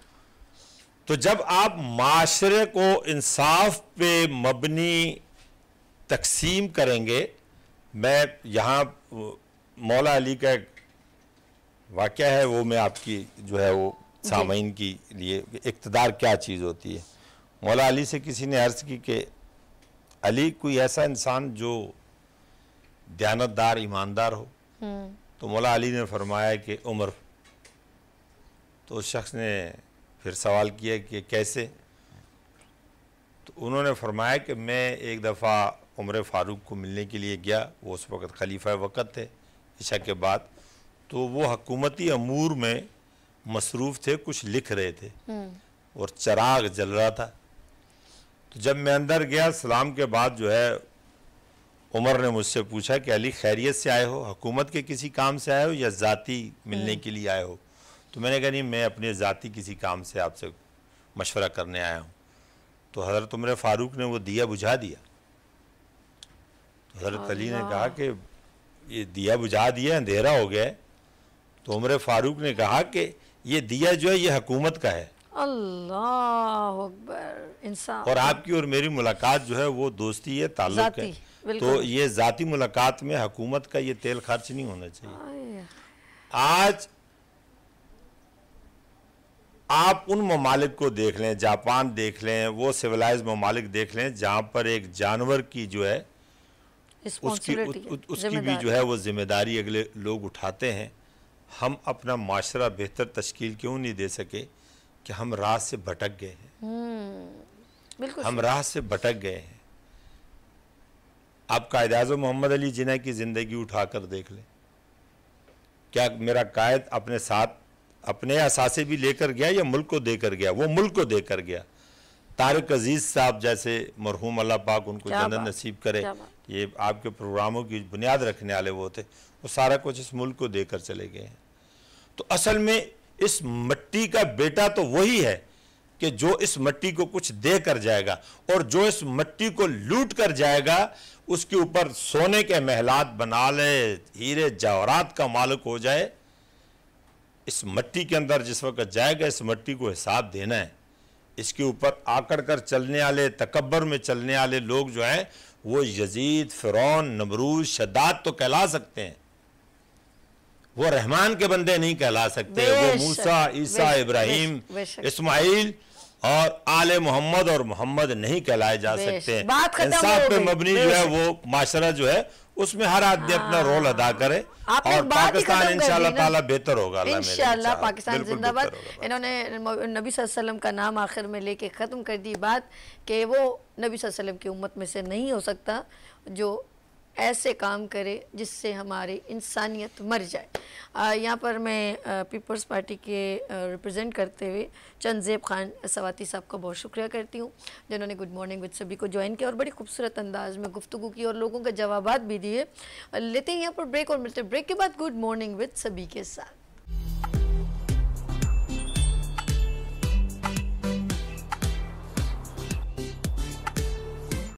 तो जब आप माशरे को इंसाफ पे मबनी तकसीम करेंगे, मैं यहाँ मौला अली का एक वाक़या है, वो मैं आपकी जो है वो सामीन की लिए, इक़्तिदार क्या चीज़ होती है। मौला अली से किसी ने अर्ज़ की कि अली कोई ऐसा इंसान जो दयानतदार ईमानदार हो, तो मौला अली ने फरमाया कि उमर। तो उस शख्स ने फिर सवाल किया कि कैसे, तो उन्होंने फरमाया कि मैं एक दफ़ा उमर फ़ारूक को मिलने के लिए गया, वो उस वक़्त खलीफा वक़्त थे इशा के बाद, तो वो हकूमती अमूर में मसरूफ़ थे, कुछ लिख रहे थे और चराग जल रहा था। तो जब मैं अंदर गया, सलाम के बाद जो है उमर ने मुझसे पूछा कि अली खैरियत से आए हो, हुकूमत के किसी काम से आए हो या ज़ाती मिलने के लिए आए हो? तो मैंने कहा नहीं, मैं अपने ज़ाती किसी काम से आपसे मशवरा करने आया हूँ। तो हज़रत उमर फ़ारूक ने वो दिया बुझा दिया। तो हज़रत अली ने कहा कि ये दिया बुझा दिया, अंधेरा हो गया है। तो उमर फ़ारूक ने कहा कि ये दिया जो है ये हुकूमत का है। अल्लाह अकबर, इंसाफ। और आपकी और मेरी मुलाकात जो है वो दोस्ती है, ताल्लुक है, तो ये ज़ाती मुलाकात में हुकूमत का ये तेल खर्च नहीं होना चाहिए। आज आप उन ममालिक को देख लें, जापान देख लें, वो सिविलाइज ममालिक देख लें जहाँ पर एक जानवर की जो है उसकी भी जो है वो जिम्मेदारी अगले लोग उठाते हैं। हम अपना माशरा बेहतर तश्कील क्यों नहीं दे सके कि हम राह से भटक गए हैं, हम राह से भटक गए हैं। आप कायद आज़म मोहम्मद अली जिन्ना की ज़िंदगी उठाकर देख लें, क्या मेरा कायद अपने साथ अपने असासे भी लेकर गया या मुल्क को देकर गया? वो मुल्क को देकर गया। तारिक अजीज़ साहब जैसे मरहूम, अल्लाह पाक उनको जन्नत नसीब करे, ये आपके प्रोग्रामों की बुनियाद रखने वाले वो थे, वो सारा कुछ इस मुल्क को देकर चले गए हैं। तो असल में इस मिट्टी का बेटा तो वही है कि जो इस मिट्टी को कुछ दे कर जाएगा, और जो इस मिट्टी को लूट कर जाएगा उसके ऊपर सोने के महलात बना ले, हीरे जवाहरात का मालिक हो जाए। इस मिट्टी के अंदर जिस वक्त जाएगा, इस मिट्टी को हिसाब देना है। इसके ऊपर आकड़ कर चलने वाले, तकब्बर में चलने वाले लोग जो हैं वो यजीद, फिरौन, नमरूद, शद्दाद तो कहला सकते हैं, वो रहमान के बंदे नहीं कहला सकते। वो मूसा, ईसा, इब्राहिम, इस्माइल और आले मोहम्मद और मोहम्मद नहीं कहलाए जा सकते। इंसाफ पे मबनी जो है वो माशरा जो है उसमें हर आदमी अपना रोल अदा करे और पाकिस्तान इंशाअल्लाह ताला बेहतर होगा। इंशाअल्लाह पाकिस्तान जिंदाबाद। इन्होंने नबी सल्लल्लाहु अलैहि वसल्लम का नाम आखिर में लेके ख़त्म कर दी बात कि वो नबी सल्लल्लाहु अलैहि वसल्लम की उम्मत में से नहीं हो सकता जो ऐसे काम करे जिससे हमारी इंसानियत मर जाए। यहाँ पर मैं पीपल्स पार्टी के रिप्रेजेंट करते हुए चंदजेब खान सवाती साहब का बहुत शुक्रिया करती हूँ जिन्होंने गुड मॉर्निंग विद सभी को ज्वाइन किया और बड़ी खूबसूरत अंदाज में गुफ्तगू की और लोगों के जवाबात भी दिए। लेते हैं यहाँ पर ब्रेक और मिलते ब्रेक के बाद गुड मॉर्निंग विद सभी के साथ।